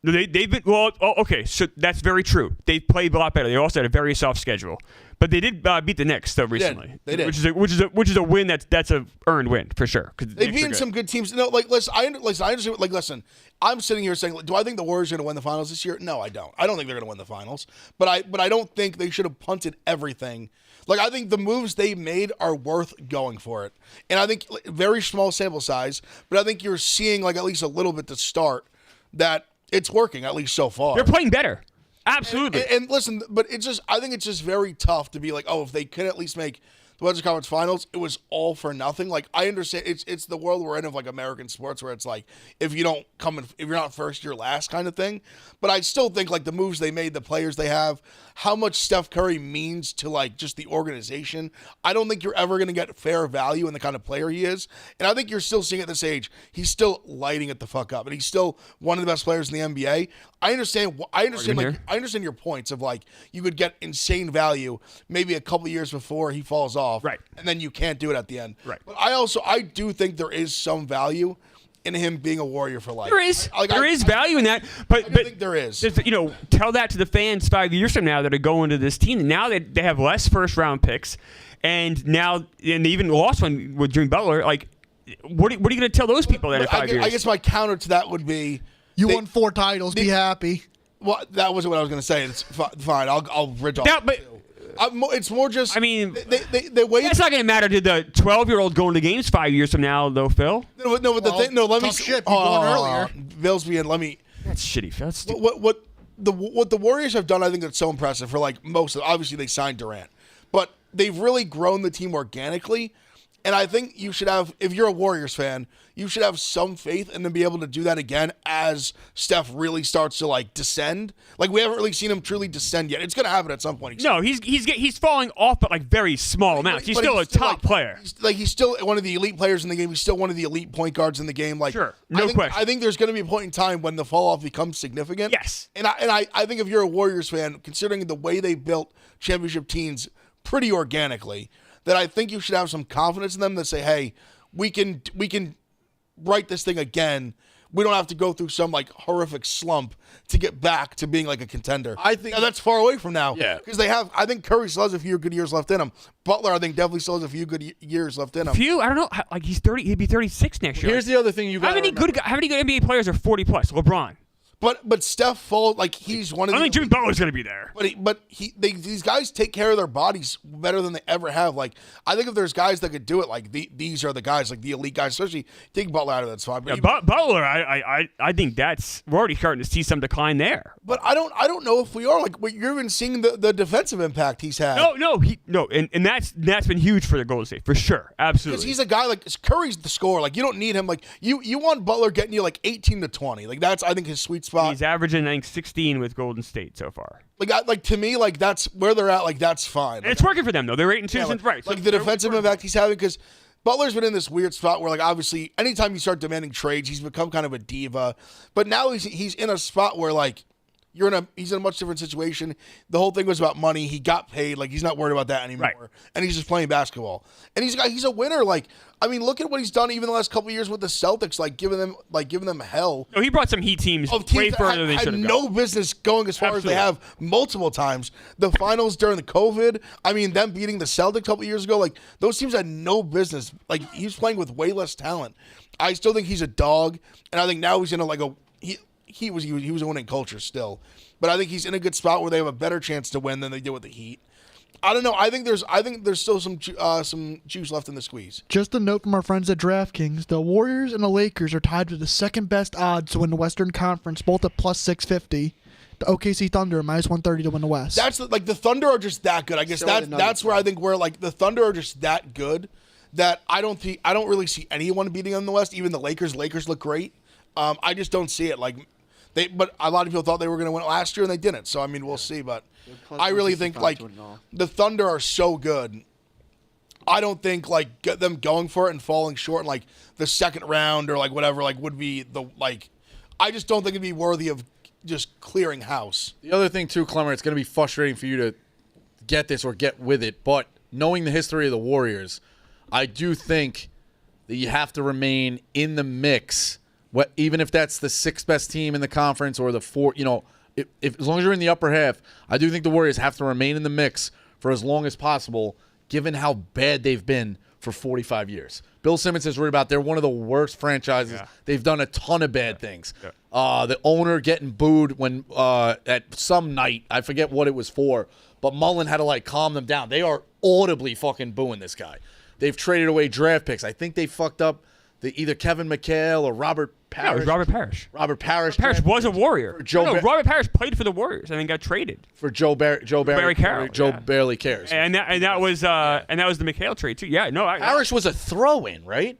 B: they've been okay. So that's very true. They've played a lot better. They also had a very soft schedule, but they did beat the Knicks though recently.
C: They did.
B: Which is a win that's a earned win for sure.
C: They've beaten some good teams. No, like listen, I understand. Like listen, I'm sitting here saying, do I think the Warriors are going to win the finals this year? No, I don't. I don't think they're going to win the finals. But I don't think they should have punted everything. Like I think the moves they made are worth going for it. And I think very small sample size, but I think you're seeing like at least a little bit to start that it's working at least so far.
B: They're playing better. Absolutely.
C: And listen, but I think it's just very tough to be like, oh, if they could at least make the Western Conference Finals, it was all for nothing. Like, I understand it's the world we're in of like American sports where it's like if you don't come in, if you're not first, you're last kind of thing. But I still think like the moves they made, the players they have, how much Steph Curry means to like just the organization. I don't think you're ever going to get fair value in the kind of player he is. And I think you're still seeing at this age, he's still lighting it the fuck up, and he's still one of the best players in the NBA. I understand your points of like you could get insane value maybe a couple years before he falls off,
B: right?
C: And then you can't do it at the end,
B: right?
C: But I do think there is some value in him being a Warrior for life.
B: There is value in that, but
C: I think there is.
B: Tell that to the fans 5 years from now that are going to this team. Now that they have less first round picks, and they even lost one with Jimmy Butler. Like, what are you going to tell those people that in 5 years?
C: I guess my counter to that would be
E: you won 4 titles. Be happy.
C: Well, that wasn't what I was going to say. It's fine. I'll bridge off. It's more just.
B: I mean,
C: the way
B: it's not going to matter to the 12-year-old going to games 5 years from now, though, Phil.
C: No, but let me.
E: Shit, earlier.
C: Bill's being. Let me.
B: That's shitty, Phil. That's
C: What the Warriors have done, I think that's so impressive for like most of. Obviously, they signed Durant, but they've really grown the team organically. And I think you should have, if you're a Warriors fan, you should have some faith in them be able to do that again as Steph really starts to like descend. Like we haven't really seen him truly descend yet. It's going to happen at some point.
B: No, he's falling off, but like very small amounts. He's still a top player.
C: He's still one of the elite players in the game. He's still one of the elite point guards in the game. Like,
B: sure, no question.
C: I think there's going to be a point in time when the fall off becomes significant.
B: Yes,
C: and I think if you're a Warriors fan, considering the way they built championship teams pretty organically, that I think you should have some confidence in them that say, hey, we can write this thing again. We don't have to go through some like horrific slump to get back to being like a contender. I think that's far away from now.
A: Yeah.
C: Because I think Curry still has a few good years left in him. Butler, I think, definitely still has a few good years left in him.
B: I don't know. Like he's 30, he'd be 36 next year.
A: Here's the other thing you got.
B: How many good NBA players are 40 plus? LeBron.
C: But Steph falls like he's one of.
B: I think Jimmy Butler's going to be there.
C: But these guys take care of their bodies better than they ever have. Like I think if there's guys that could do it, like these are the guys, like the elite guys. Especially take Butler out of that spot.
B: But
C: Butler,
B: I think we're already starting to see some decline there.
C: But I don't know if we are. Like you're even seeing the defensive impact he's had.
B: And that's been huge for the Golden State for sure, absolutely.
C: Because he's a guy like Curry's the scorer. Like you don't need him. Like you want Butler getting you like 18 to 20. Like that's I think his sweet spot.
B: He's averaging I think 16 with Golden State so far.
C: Like to me, like that's where they're at. Like that's fine.
B: And it's working for them though. They're 8-2 since right.
C: Like the defensive impact he's having because Butler's been in this weird spot where like obviously anytime you start demanding trades, he's become kind of a diva. But now he's in a spot where like he's in a much different situation. The whole thing was about money. He got paid. Like he's not worried about that anymore. Right. And he's just playing basketball. And he's a winner. Like I mean, look at what he's done even the last couple of years with the Celtics. Like giving them hell.
B: No, he brought some Heat teams way further than they should have.
C: No business going as far as they have multiple times. The finals during the COVID. I mean, them beating the Celtics a couple of years ago. Like those teams had no business. Like he's playing with way less talent. I still think he's a dog, and I think now he's in he was a winning culture still, but I think he's in a good spot where they have a better chance to win than they did with the Heat. I don't know. I think there's still some juice left in the squeeze.
E: Just a note from our friends at DraftKings: the Warriors and the Lakers are tied with the second best odds to win the Western Conference, both at plus 650. The OKC Thunder minus 130 to win the West.
C: That's like the Thunder are just that good. I guess that's where I think we're like the Thunder are just that good that I don't really see anyone beating them in the West. Even the Lakers. Lakers look great. I just don't see it like. But a lot of people thought they were going to win it last year, and they didn't. So, I mean, we'll see. But I really think, like, the Thunder are so good. I don't think, like, them going for it and falling short in, like, the second round or, like, whatever, like, would be the, like, I just don't think it'd be worthy of just clearing house.
A: The other thing, too, Clemmer, it's going to be frustrating for you to get this or get with it. But knowing the history of the Warriors, I do think that you have to remain in the mix. Even if that's the 6th best team in the conference or the 4th, if as long as you're in the upper half, I do think the Warriors have to remain in the mix for as long as possible, given how bad they've been for 45 years. Bill Simmons has written about they're one of the worst franchises. Yeah. They've done a ton of bad things. Yeah. The owner getting booed when at some night, I forget what it was for, but Mullen had to like calm them down. They are audibly fucking booing this guy. They've traded away draft picks. I think they fucked up either Kevin McHale or Robert
B: Yeah, it
A: Parrish.
B: was Robert Parrish.
A: Robert Parrish.
B: Parrish was a Warrior.
A: Joe
B: no,
A: Ba-
B: Robert Parrish played for the Warriors and then got traded.
A: for Joe Barry
B: Carroll,
A: Joe
B: yeah.
A: barely cares.
B: And that was the McHale trade too. Yeah, no,
A: Parrish was a throw-in, right?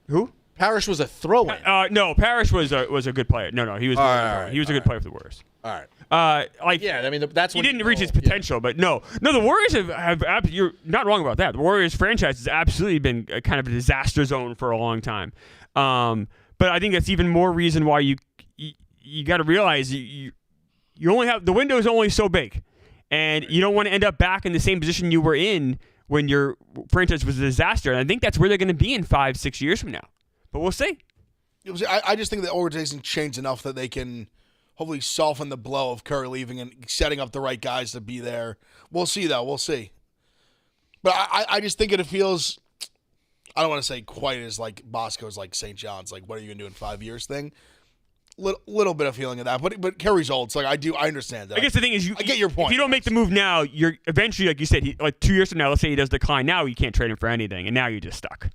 B: who?
A: Parrish was a throw-in.
B: No, Parrish was a good player. No, he was.
A: right,
B: he was a good player for the Warriors.
A: All right.
B: Yeah,
A: I mean that's
B: he
A: what
B: didn't reach his potential, but no, the Warriors have you're not wrong about that. The Warriors franchise has absolutely been a kind of a disaster zone for a long time. But I think that's even more reason why you got to realize you only have the window is only so big, and you don't want to end up back in the same position you were in when your franchise was a disaster. And I think that's where they're going to be in 5-6 years from now. But we'll see.
C: I just think the organization changed enough that they can hopefully soften the blow of Curry leaving and setting up the right guys to be there. We'll see, though. We'll see. But I just think it feels, I don't want to say quite as like Bosco's like St. John's, like what are you going to do in 5 years thing. Little bit of feeling of that. But Curry's old, so like I understand that.
B: I guess the thing is,
C: I get your point.
B: If you don't make the move now, you're eventually, like you said, like 2 years from now, let's say he does decline now, you can't trade him for anything, and now you're just stuck.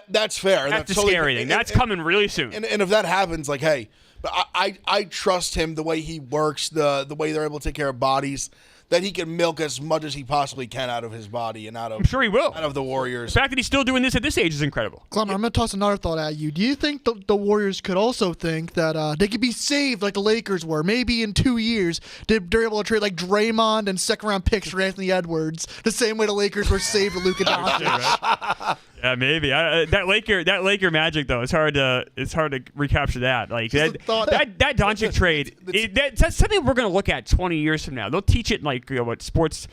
C: That's fair.
B: That's the
C: totally
B: scary thing. That's coming really soon.
C: And if that happens, like, hey, but I trust him the way he works, the way they're able to take care of bodies, that he can milk as much as he possibly can out of his body and out of
B: I'm sure he will.
C: out of the Warriors.
B: The fact that he's still doing this at this age is incredible.
E: Clemmer, I'm going to toss another thought at you. Do you think the Warriors could also think that they could be saved like the Lakers were? Maybe in 2 years, they're able to trade like Draymond and second-round picks for Anthony Edwards, the same way the Lakers were saved for Luka Doncic.
B: Yeah, maybe. That Laker magic though, it's hard to recapture that. Like that Doncic trade. That's something we're gonna look at 20 years from now. They'll teach it in like sports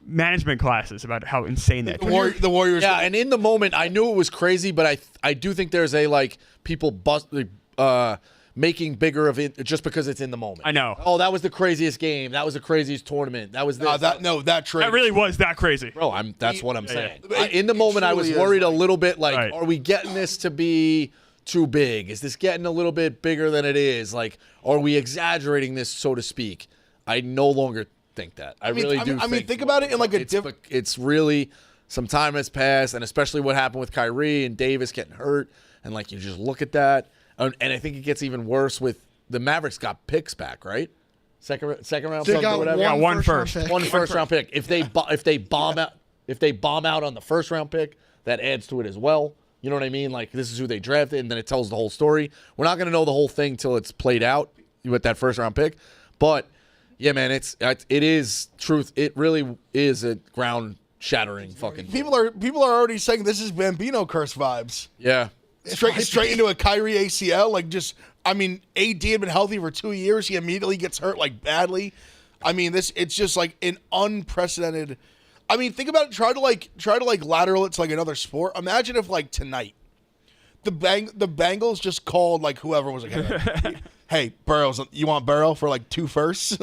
B: management classes about how insane that.
C: The Warriors.
A: Yeah, and in the moment, I knew it was crazy, but I do think there's a like people making bigger of it just because it's in the moment.
B: I know.
A: Oh, that was the craziest game. That was the craziest tournament. That was this.
C: That trade.
B: That really was that crazy.
A: Bro, that's what I'm saying.
C: yeah.
A: In the moment, I was
C: truly
A: worried
C: is,
A: a little bit. Like,
B: Right.
A: are we getting this to be too big? Is this getting a little bit bigger than it is? Like, are we exaggerating this, so to speak? I no longer think that. I really do.
C: I mean, think about it in like a different.
A: It's really some time has passed, and especially what happened with Kyrie and Davis getting hurt, and like you just look at that, and I think it gets even worse with the Mavericks got picks back, right? Second round
E: They
A: pick or
E: got
A: whatever.
B: one
E: first.
B: first.
A: One first round pick. If they bomb out on the first round pick, that adds to it as well. You know what I mean? Like this is who they drafted, and then it tells the whole story. We're not going to know the whole thing till it's played out with that first round pick. But yeah, man, it is truth. It really is a ground shattering fucking.
C: People are already saying this is Bambino curse vibes.
A: Yeah.
C: Straight into a Kyrie ACL, like just. I mean, AD had been healthy for 2 years. He immediately gets hurt like badly. I mean, it's just like an unprecedented. I mean, think about it. Try to lateral it to like another sport. Imagine if like tonight, the Bengals just called like whoever was like, hey, Burrows, you want Burrow for like 2 firsts?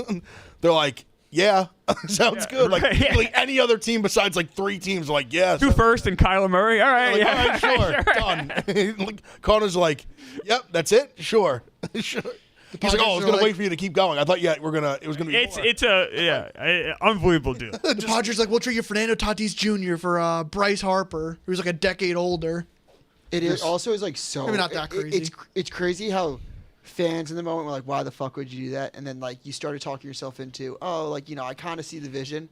C: They're like, yeah, sounds good. Like,
B: right.
C: like any other team besides like 3 teams, like yeah,
B: 2 first and Kyler Murray. All right,
C: like,
B: yeah,
C: all right, sure, done. Like, Connor's like, yep, that's it, sure. Sure. He's like, oh, I was gonna wait for you to keep going. I thought, it was gonna be.
B: It's unbelievable deal.
E: The Padres like, we'll trade you Fernando Tatis Jr. for Bryce Harper, who's like a decade older.
D: It is also is like so.
E: Maybe not that crazy.
D: It's crazy how fans in the moment were like, why the fuck would you do that? And then like you started talking yourself into, I kind of see the vision,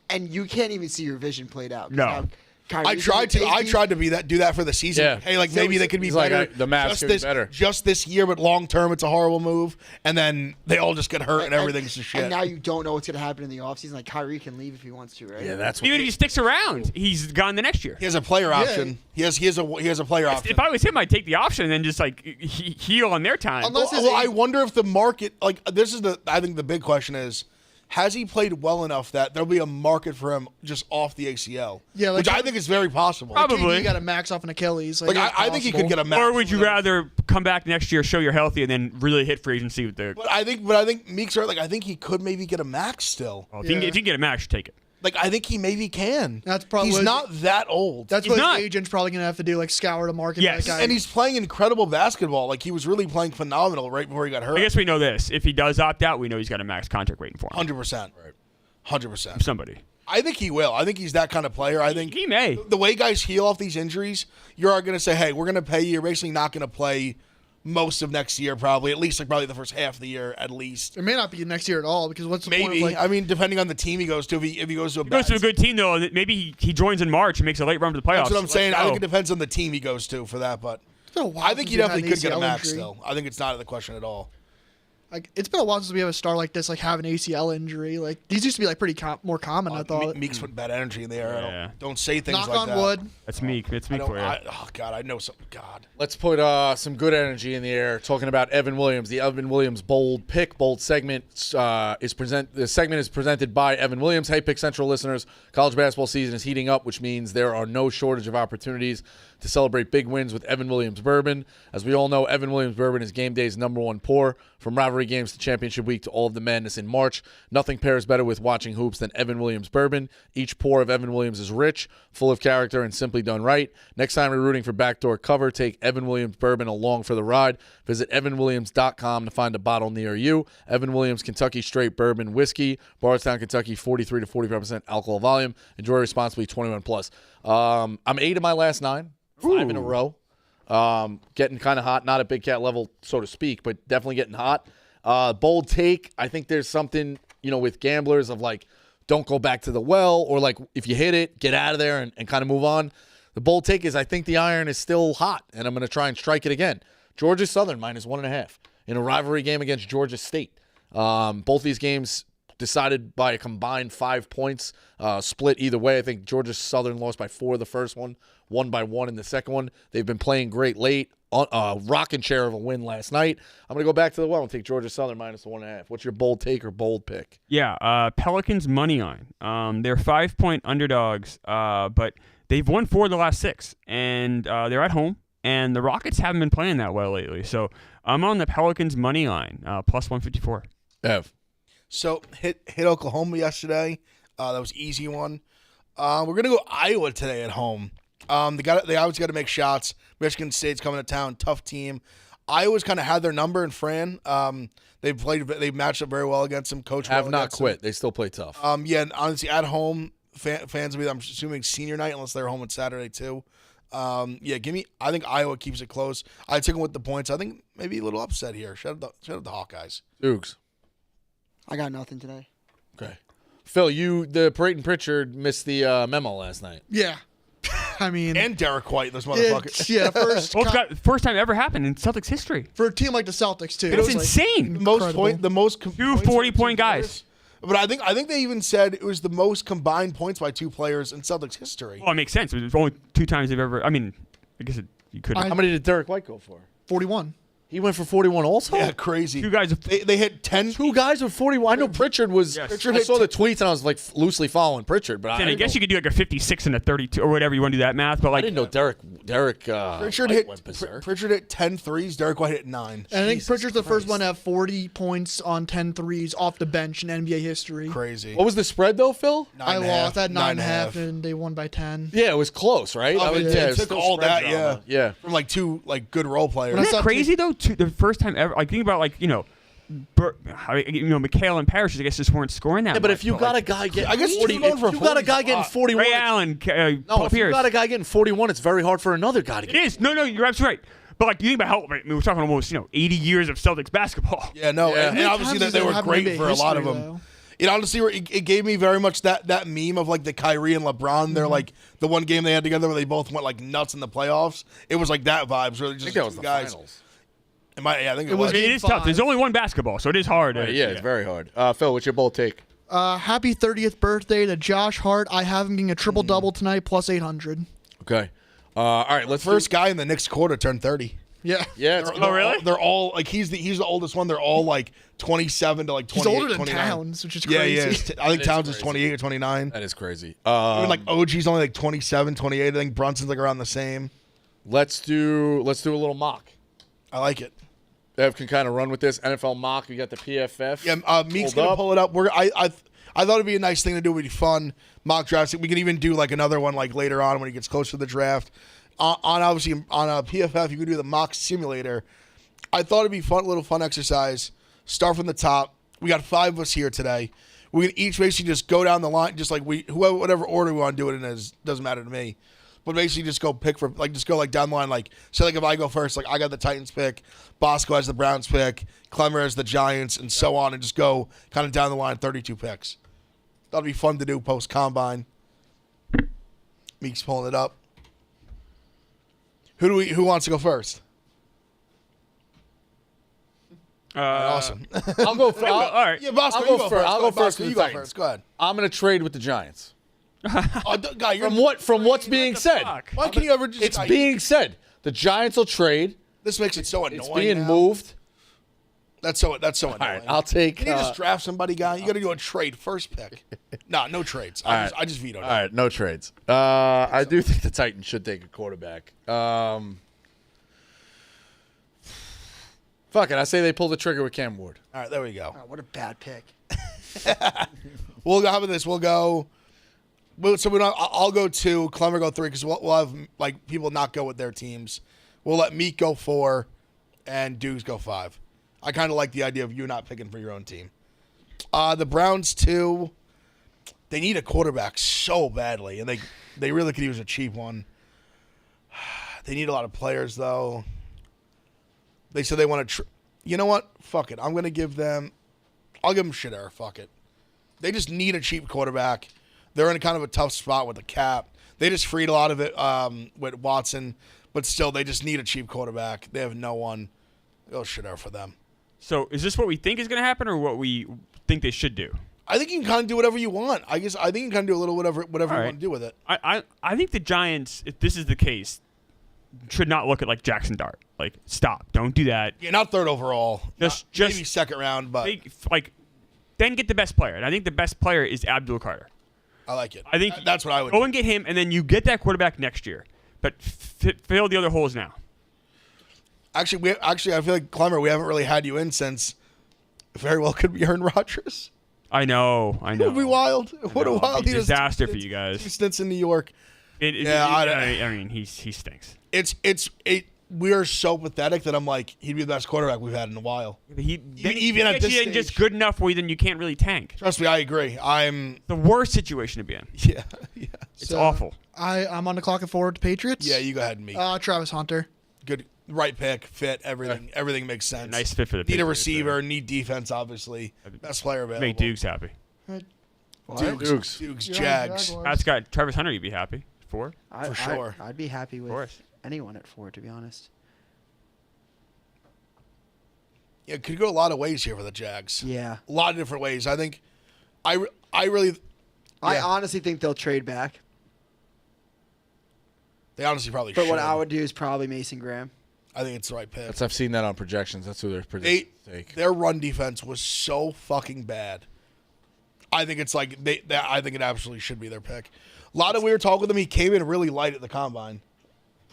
D: and you can't even see your vision played out.
B: No.
C: I tried to do that for the season.
A: Yeah.
C: Hey, like maybe they could be
A: He's
C: better.
A: like, the Mavs could be better.
C: Just this year, but long term, it's a horrible move. And then they all just get hurt and everything's just shit.
D: And now you don't know what's gonna happen in the offseason. Like Kyrie can leave if he wants to, right?
A: Yeah, that's what
B: Even if he sticks around, he's gone the next year.
C: He has a player option. He has a player option.
B: If I was him, I'd take the option and then just like heal on their time.
E: Unless
C: I wonder if the market, like I think the big question is, has he played well enough that there'll be a market for him just off the ACL?
E: Yeah, like
C: which I think is very possible.
B: Probably.
E: You got a max off an Achilles.
C: Like I think he could get a max.
B: Or would you rather come back next year, show you're healthy, and then really hit free agency with the?
C: But I think Meek's right. Like I think he could maybe get a max still.
B: Well, if you can get a max, take it.
C: Like I think he maybe can.
E: That's probably
C: he's not that old.
E: That's
B: He's
E: what
B: not.
E: his agent's probably gonna have to do, like scour the market.
B: Yes.
E: That guy.
C: And he's playing incredible basketball. Like he was really playing phenomenal right before he got hurt.
B: I guess we know this. If he does opt out, we know he's got a max contract waiting for him.
C: 100%. Right. 100%.
B: Somebody.
C: I think he will. I think he's that kind of player. I think
B: He may.
C: the way guys heal off these injuries, you're going to say, hey, we're going to pay you. You're basically not going to play most of next year, probably, at least probably the first half of the year, at least.
E: It may not be next year at all because what's the point
C: Maybe.
E: of like,
C: I mean, depending on the team he goes to. If he goes to a
B: Goes to a good team though. Maybe he joins in March and makes a late run to the playoffs.
C: That's what I'm saying.
B: Let's
C: I think
B: go.
C: it depends on the team he goes to for that, but
E: it's been a while
C: I think
E: since
C: he
E: we've had
C: definitely
E: an
C: could get a
E: ACL
C: max
E: injury.
C: still. I think it's not out of the question at all.
E: Like it's been a while since we have a star like this, like have an ACL injury. Like these used to be like pretty more common. I thought.
C: Meek's putting bad energy in the air.
B: Yeah.
C: Don't say things
E: Knock
C: like
E: on
C: that.
E: wood.
B: That's Meek. It's Meek for you.
C: Oh God, I know some. God.
A: Let's put some good energy in the air. Talking about Evan Williams, the Evan Williams bold segment The segment is presented by Evan Williams. Hey, Pick Central listeners, college basketball season is heating up, which means there are no shortage of opportunities to celebrate big wins with Evan Williams bourbon. As we all know, Evan Williams bourbon is game day's #1 pour. From rivalry games to championship week to all of the madness in March, nothing pairs better with watching hoops than Evan Williams bourbon. Each pour of Evan Williams is rich, full of character, and simply done right. Next time you're rooting for backdoor cover, take Evan Williams bourbon along for the ride. Visit evanwilliams.com to find a bottle near you. Evan Williams Kentucky Straight Bourbon Whiskey, Bardstown, Kentucky, 43 to 45% alcohol volume. Enjoy responsibly, 21 plus. I'm 8 of my last 9, 5 in a row. Getting kind of hot, not at Big Cat level, so to speak, but definitely getting hot. Bold take. I think there's something, with gamblers of like, don't go back to the well, or like if you hit it, get out of there and kind of move on. The bold take is I think the iron is still hot, and I'm going to try and strike it again. Georgia Southern -1.5 in a rivalry game against Georgia State. Both these games decided by a combined 5 points, split either way. I think Georgia Southern lost by 4 the first one, won by 1 in the second one. They've been playing great late. Rocking chair of a win last night. I'm going to go back to the well and take Georgia Southern -1.5. What's your bold take or bold pick?
B: Yeah, Pelicans money line. They're 5-point underdogs, but they've won 4 of the last 6, and they're at home. And the Rockets haven't been playing that well lately, so I'm on the Pelicans money line +154.
A: Ev.
C: So hit Oklahoma yesterday. That was an easy one. We're gonna go Iowa today at home. They always got to make shots. Michigan State's coming to town, tough team. Iowa's kind of had their number in Fran. They've matched up very well against them. Coach
A: Have
C: well
A: not
C: against
A: quit. They still play tough.
C: Yeah, and honestly, at home, fans will be, I'm assuming, senior night, unless they're home on Saturday too. I think Iowa keeps it close. I took them with the points. I think maybe a little upset here. Shout out the Hawkeyes.
A: Dukes.
D: I got nothing today.
A: Okay. Phil, the Peyton Pritchard missed the memo last night.
E: Yeah. I mean,
C: And Derek White, this motherfucker.
E: yeah,
B: First time ever happened in Celtics history.
E: for a team like the Celtics too.
B: It's
E: It's like
B: insane.
C: The most
B: 2
C: points
B: 40-point
C: by two
B: guys.
C: players. But I think they even said it was the most combined points by 2 players in Celtics history.
B: Well, it makes sense. It's only 2 times they've ever. I mean, I guess you could.
A: How many did Derek White go for?
E: 41.
A: He went for 41 also?
C: Yeah, crazy.
B: 2 guys.
C: They hit 10.
A: 2 guys with 41. I know Pritchard was.
B: Yes.
A: I saw the tweets and I was like loosely following Pritchard, but
B: And I guess you could do like a 56 and a 32 or whatever you want to do that math. But
A: I
B: like,
A: didn't know Derek
C: Pritchard
A: White
C: hit
A: went berserk.
C: Pritchard hit 10 threes. Derek White hit 9.
E: And I think
A: Jesus
E: Pritchard's the first
A: Christ.
E: one to have 40 points on 10 threes off the bench in NBA history.
C: Crazy.
A: What was the spread though, Phil?
E: I lost at 9.5
C: 9.5.
E: and they won by 10.
A: Yeah, it was close, right?
C: Oh,
A: I mean,
C: it
A: it was
C: took
A: still
C: all
A: spread
C: that,
A: drama. Yeah.
C: From like 2 good role players.
E: When I
B: isn't
E: saw
B: that crazy though? The first time ever. Like think about like McHale and Parrish. I guess just weren't scoring that.
A: Yeah, but
B: much,
A: if you got a guy getting
C: I guess
A: 40,
C: you're going
A: if
C: for
A: you got a guy
C: 40
A: getting 41,
B: Ray Allen,
A: no,
B: Paul
A: if you
B: Pierce.
A: got a guy getting 41, it's very hard for another guy to
B: It
A: get.
B: is. No, you're absolutely right. But like you think about how we're talking almost 80 years of Celtics basketball.
C: Yeah, no,
A: Yeah.
C: and
E: How many
C: obviously
E: times
C: they
E: does
C: were
E: that happen
C: great
E: in
C: for a lot of
E: history,
C: them.
E: though?
C: It honestly, it gave me very much that meme of like the Kyrie and LeBron. They're like the one game they had together where they both went like nuts in the playoffs. It was like that vibes. Really,
A: I
C: just
A: think that was
C: two
A: the
C: guys.
A: finals.
C: I think it
E: was
C: was.
B: It is tough. There's only one basketball, so it is hard.
A: Right, yeah, it's very hard. Phil, what's your bold take?
E: Happy 30th birthday to Josh Hart. I have him getting a triple-double tonight, plus 800.
A: Okay. All right, let's
C: First guy in the next quarter turned 30.
E: Yeah.
A: Yeah. It's,
B: Oh, really?
C: They're all like he's the oldest one. They're all like 27 to like 28.
E: He's older than
C: 29.
E: Towns, which is
C: Yeah,
E: crazy.
C: yeah. I think
A: is
C: Towns is
A: crazy.
C: 28 or 29.
A: that is crazy.
C: Even like OG's only like 27, 28. I think Brunson's like around the same.
A: Let's do a little mock.
C: I like it.
A: Ev can kind of run with this NFL mock. We got the PFF.
C: Yeah, Meek's
A: Hold
C: gonna
A: up.
C: pull it up. I thought it'd be a nice thing to do. It'd be fun mock drafts. We can even do like another one like later on when he gets closer to the draft. Obviously on a PFF, you can do the mock simulator. I thought it'd be fun, little fun exercise. Start from the top. We got 5 of us here today. We can each basically just go down the line, just like whatever order we want to do it in doesn't matter to me. But basically just go pick for, like, just go, like, down the line. Like, say, like, if I go first, like, I got the Titans pick, Bosco has the Browns pick, Clemmer has the Giants, and so on, and just go kind of down the line, 32 picks. That'll be fun to do post-combine. Meek's pulling it up. Who wants to go first? Awesome.
A: I'll go first.
B: all right.
C: Yeah, Bosco,
A: I'll
C: you
A: go
C: go
A: first.
C: first.
A: I'll go first.
C: You go first. Go ahead.
A: I'm going to trade with the Giants.
C: Guy, you're
A: From what's being said.
B: fuck?
C: Why can you ever just?
A: It's being said. The Giants will trade.
C: This makes it so annoying.
A: It's being
C: now.
A: moved.
C: That's so annoying.
A: All right, I'll take.
C: Can you just draft somebody, guy? You got to do a trade first pick. No trades. I just vetoed it.
A: All right, no trades. I do think the Titans should take a quarterback. Fuck it. I say they pull the trigger with Cam Ward.
C: All right, there we go.
D: Oh, what a bad pick.
C: We'll go. How about this? We'll go. So I'll go 2. Clemmer go 3 because we'll have like people not go with their teams. We'll let Meek go 4, and Dukes go 5. I kind of like the idea of you not picking for your own team. The Browns 2. They need a quarterback so badly, and they really could use a cheap one. They need a lot of players though. They said they want to. You know what? Fuck it. I'm gonna give them. I'll give them Shedeur. Fuck it. They just need a cheap quarterback. They're in kind of a tough spot with the cap. They just freed a lot of it with Watson, but still, they just need a cheap quarterback. They have no one. Go Shedeur for them.
B: So is this what we think is going to happen, or what we think they should do?
C: I think you can kind of do whatever you want. I think you can kind of do a little whatever you
B: right.
C: want to do with it.
B: I think the Giants, if this is the case, should not look at like Jackson Dart. Like, stop. Don't do that.
C: Yeah, not 3rd overall.
B: Just
C: maybe 2nd round, but
B: then get the best player. And I think the best player is Abdul Carter.
C: I like it.
B: I think
C: that's what I would
B: go
C: do.
B: and get him, and then you get that quarterback next year. But fill the other holes now.
C: Actually, I feel like Clemmer, we haven't really had you in since very well could be Aaron Rodgers.
B: I know.
C: It would be wild. What a wild
B: disaster for you guys.
C: 2 stints in New York.
B: I mean, he stinks.
C: We are so pathetic that I'm like, he'd be the best quarterback we've had in a while. Even at this stage.
B: Just good enough where then you can't really tank.
C: Trust me, I agree. I'm
B: the worst situation to be in.
C: yeah.
B: It's awful.
E: I'm on the clock at forward to Patriots.
C: Yeah, you go ahead and me.
E: Travis Hunter.
C: Good, right pick, fit, everything. Everything makes sense.
B: Nice fit for the
C: Need a
B: Patriots,
C: receiver, need defense, obviously. Best player available.
B: Make Dukes happy.
C: Dukes, Jags.
B: That's got Travis Hunter. You'd be happy for.
C: For sure.
D: I'd be happy with
B: course.
D: anyone at 4, to be honest.
C: Yeah, it could go a lot of ways here for the Jags.
D: Yeah.
C: A lot of different ways. I think I
D: honestly think they'll trade back.
C: They honestly probably
D: But
C: should.
D: what I would do is probably Mason Graham.
C: I think it's the right pick.
A: I've seen that on projections. That's who they're predicting to take.
C: Their run defense was so fucking bad. I think it's like I think it absolutely should be their pick. A lot of weird talk with him. He came in really light at the combine.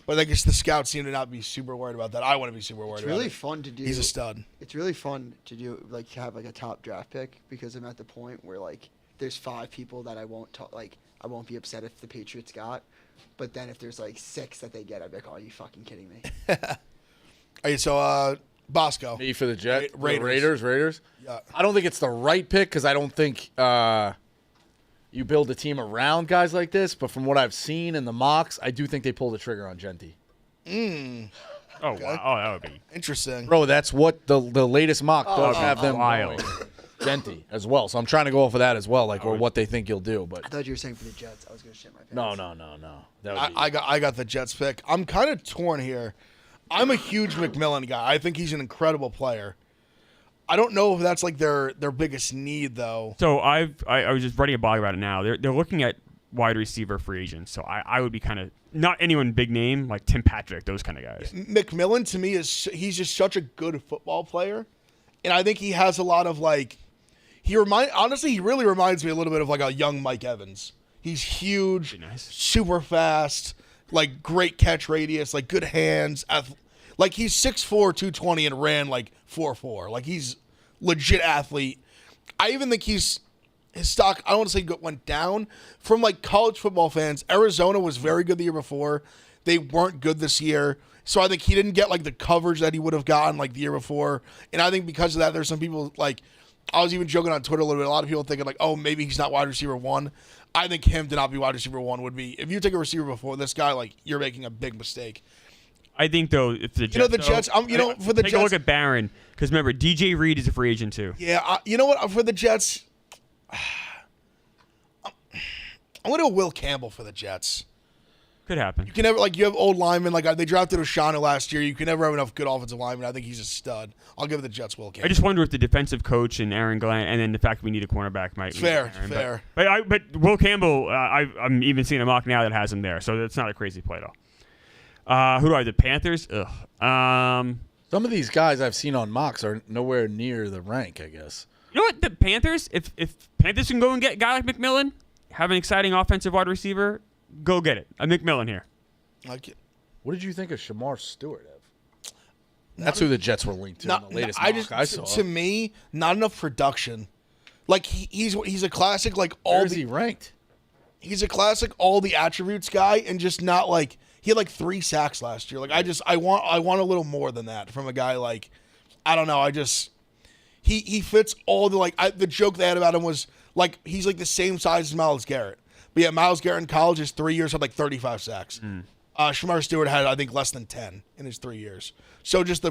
C: But I guess the scouts seem to not be super worried about that. I want to be super worried
D: It's
C: about
D: really
C: it.
D: fun to do.
C: He's a stud.
D: It's really fun to do, like, to have like a top draft pick, because I'm at the point where like there's 5 people that I won't I won't be upset if the Patriots got, but then if there's like 6 that they get, I'd be like, oh, are you fucking kidding me?
C: All right, so Bosco.
A: Me for the Jets.
C: Raiders.
A: Raiders.
C: Yeah.
A: I don't think it's the right pick because I don't think you build a team around guys like this. But from what I've seen in the mocks, I do think they pull the trigger on Genty.
B: Oh, wow. Oh, that would be.
C: Interesting.
A: Bro, that's what the latest mock does have them
B: wild.
A: going. Genty as well. So I'm trying to go off of that as well, like or what they think you'll do. But
D: I thought you were saying for the Jets. I was gonna shit my pants.
A: no. That would be,
C: I got the Jets pick. I'm kind of torn here. I'm a huge McMillan guy. I think he's an incredible player. I don't know if that's like their biggest need though.
B: So I was just writing a blog about it now. They're looking at wide receiver free agents. So I would be kind of not anyone big name like Tim Patrick, those kind of guys.
C: McMillan to me he's just such a good football player, and I think he has a lot of like he really reminds me a little bit of like a young Mike Evans. He's huge,
B: Nice.
C: super fast, like great catch radius, like good hands. Like he's 6'4", 220 and ran like 4.4. Like he's legit athlete. I even think his stock, I don't want to say went down. From like college football fans, Arizona was very good the year before. They weren't good this year. So I think he didn't get like the coverage that he would have gotten like the year before. And I think because of that, there's some people like I was even joking on Twitter a little bit. A lot of people thinking like, oh, maybe he's not wide receiver 1. I think him to not be wide receiver 1 would be, if you take a receiver before this guy, like you're making a big mistake.
B: I think though, if the Jets,
C: the Jets, for the
B: take
C: Jets,
B: a look at Barron, because remember DJ Reed is a free agent too.
C: Yeah, you know what? For the Jets, I'm gonna go Will Campbell for the Jets.
B: Could happen.
C: You can never you have old linemen like they drafted O'Shaughnessy last year. You can never have enough good offensive linemen. I think he's a stud. I'll give the Jets Will Campbell.
B: I just wonder if the defensive coach and Aaron Glenn, and then the fact we need a cornerback might
C: fair.
B: But Will Campbell, I'm even seeing a mock now that has him there, so that's not a crazy play at all. Who do I have? The Panthers? Ugh.
A: Some of these guys I've seen on mocks are nowhere near the rank, I guess.
B: You know what? The Panthers, if Panthers can go and get a guy like McMillan, have an exciting offensive wide receiver, go get it. A McMillan here.
C: Like it.
A: What did you think of Shamar Stewart? That's who the Jets were linked to in the latest mock I saw.
C: To me, not enough production. Like he's a classic
A: Where is he ranked?
C: He's a classic all the attributes guy, and just not he had 3 sacks last year. I want a little more than that from a guy I don't know. He fits all the the joke they had about him was he's the same size as Myles Garrett. But yeah, Myles Garrett in college, his 3 years had 35 sacks. Shamar Stewart had, I think, less than 10 in his 3 years. So just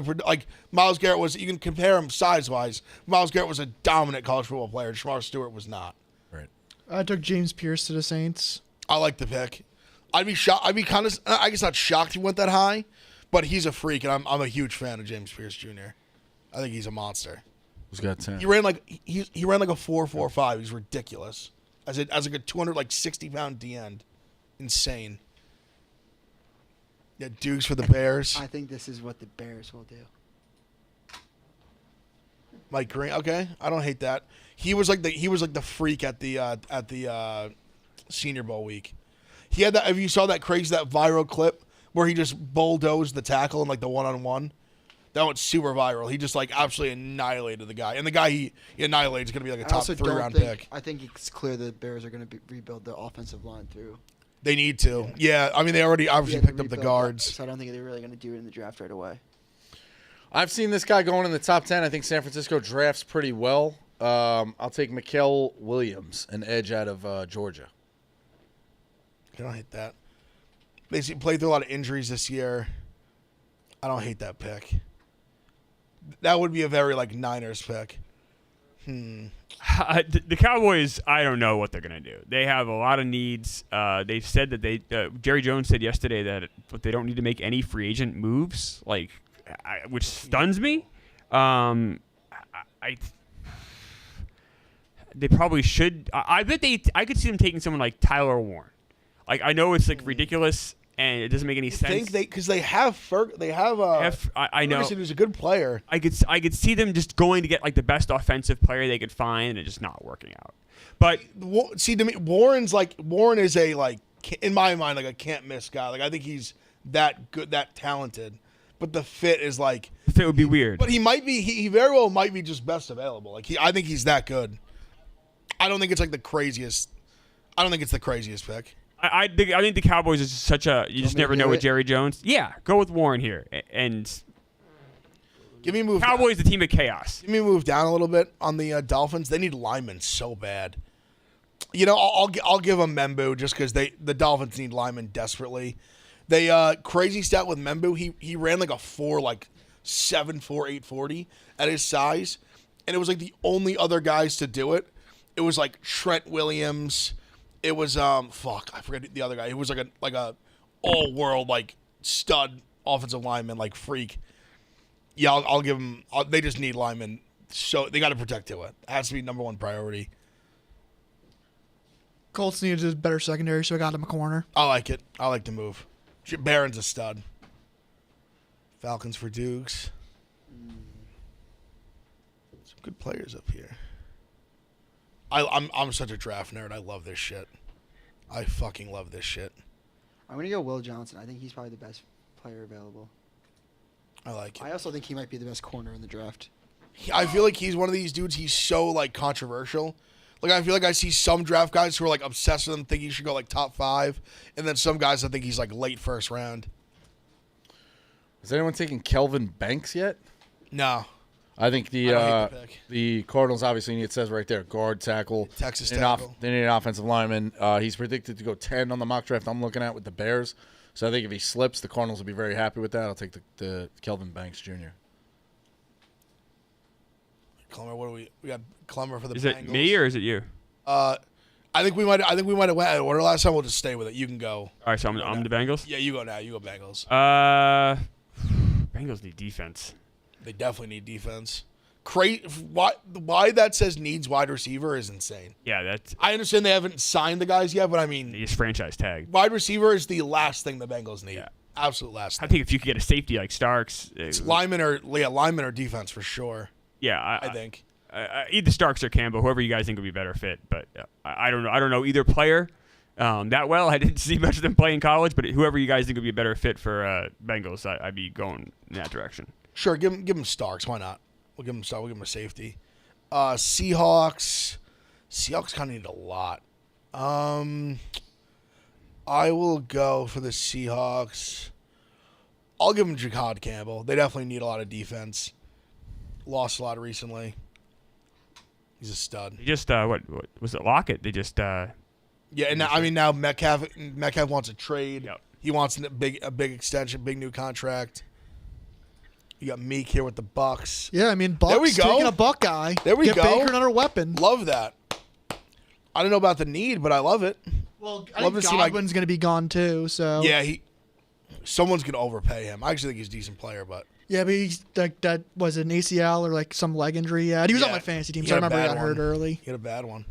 C: Myles Garrett was, you can compare him size-wise. Myles Garrett was a dominant college football player. Shamar Stewart was not.
A: Right.
E: I took James Pierce to the Saints.
C: I like the pick. I'd be shocked. I'd be kind of, I guess not shocked he went that high, but he's a freak, and I'm a huge fan of James Pierce Jr. I think he's a monster.
A: Who's got 10?
C: He ran he ran a 4.45. He's ridiculous. As a 260-pound D end. Insane. Yeah, Dukes for the Bears.
D: I think this is what the Bears will do.
C: Mike Green. Okay, I don't hate that. He was like the freak at the Senior Bowl week. He had that. If you saw that viral clip where he just bulldozed the tackle in the 1-on-1, that went super viral. He just absolutely annihilated the guy, and the guy he annihilated is going to be a top 3-round pick.
D: I think it's clear the Bears are going to rebuild the offensive line through.
C: They need to. Yeah, I mean they already obviously picked up the guards.
D: So I don't think they're really going to do it in the draft right away.
A: I've seen this guy going in the top 10. I think San Francisco drafts pretty well. I'll take Mikael Williams, an edge out of Georgia.
C: I don't hate that. They played through a lot of injuries this year. I don't hate that pick. That would be a very Niners pick.
B: The Cowboys, I don't know what they're going to do. They have a lot of needs. They've said that Jerry Jones said yesterday that they don't need to make any free agent moves, which stuns me. They probably should. I bet I could see them taking someone like Tyler Warren. I know it's ridiculous and it doesn't make any sense.
C: Because they have
B: I know
C: Ferguson, who's a good player.
B: I could see them just going to get the best offensive player they could find and just not working out. But
C: see, to me, Warren is a in my mind a can't miss guy. I think he's that good, that talented. But the fit is
B: the fit would be weird.
C: But he might be. He very well might be just best available. I think he's that good. I don't think it's the craziest. I don't think it's the craziest pick.
B: I think the Cowboys is such a you just never know with Jerry Jones. Yeah, go with Warren here and
C: give me a move.
B: Cowboys, the team of chaos.
C: Give me a move down a little bit on the Dolphins. They need linemen so bad. I'll give them Membu just because the Dolphins need linemen desperately. They crazy stat with Membu. He ran a 4.7 4.840 at his size, and it was the only other guys to do it. It was Trent Williams. It was I forget the other guy. It was a all world stud offensive lineman freak. Yeah, I'll give them. They just need linemen, so they got to protect Tua. It has to be number one priority.
E: Colts needed a better secondary, so I got him a corner.
C: I like it. I like the move. Barron's a stud. Falcons for Dukes. Some good players up here. I'm such a draft nerd. I love this shit. I fucking love this shit.
D: I'm going to go Will Johnson. I think he's probably the best player available.
C: I like it.
D: I also think he might be the best corner in the draft.
C: I feel like he's one of these dudes, he's so controversial. I feel like I see some draft guys who are obsessed with him, think he should go top 5, and then some guys I think he's late first round.
A: Is anyone taking Kelvin Banks yet?
C: No.
A: I think
C: I don't hate the pick.
A: the Cardinals obviously need, it says right there, guard, tackle.
C: Texas
A: They need an
C: tackle.
A: they need an offensive lineman. He's predicted to go 10 on the mock draft I'm looking at with the Bears. So I think if he slips, the Cardinals will be very happy with that. I'll take the Kelvin Banks Jr.
C: Clemmer, what do we got? Clemmer for the
B: Is
C: Bengals.
B: it me or is it you?
C: I think we might have went out of order last time. We'll just stay with it. You can go.
B: All right, so I'm the Bengals.
C: Yeah, you go now. You go Bengals.
B: Bengals need defense.
C: They definitely need defense. Why that says needs wide receiver is insane.
B: Yeah, that's
C: I understand they haven't signed the guys yet, but I mean,
B: they just franchise tag.
C: wide receiver is the last thing the Bengals need.
B: Yeah.
C: Absolute last
B: I
C: thing.
B: think if you could get a safety like Starks,
C: Lineman or defense for sure.
B: yeah,
C: I think.
B: either Starks or Campbell, whoever you guys think would be better fit. But I don't know. I don't know either player that well. I didn't see much of them play in college, but whoever you guys think would be a better fit for Bengals, I'd be going in that direction.
C: Sure, give him Starks. Why not? We'll give him Starks. We'll give him a safety. Seahawks kind of need a lot. I will go for the Seahawks. I'll give him Jahad Campbell. They definitely need a lot of defense. Lost a lot recently. He's a stud.
B: They just what was it? Lockett. They just
C: Yeah, and now Metcalf wants a trade.
B: Yep.
C: He wants a big extension, big new contract. You got Meek here with the Bucks.
E: Yeah, I mean, Bucks
C: There we go.
E: taking a Buckeye.
C: There we
E: Get
C: go.
E: Baker another weapon.
C: Love that. I don't know about the need, but I love it.
E: Well,
C: Love
E: I
C: to
E: think
C: see, like-
E: Godwin's going to be gone too, so.
C: Yeah, someone's gonna overpay him. I actually think he's a decent player, but
E: Yeah, but he's like that was an ACL or like some leg injury. Yeah, he was on
C: Yeah,
E: my fantasy team,
C: he
E: so I
C: had a
E: remember he
C: bad
E: got hurt
C: one.
E: early.
C: he had a bad one.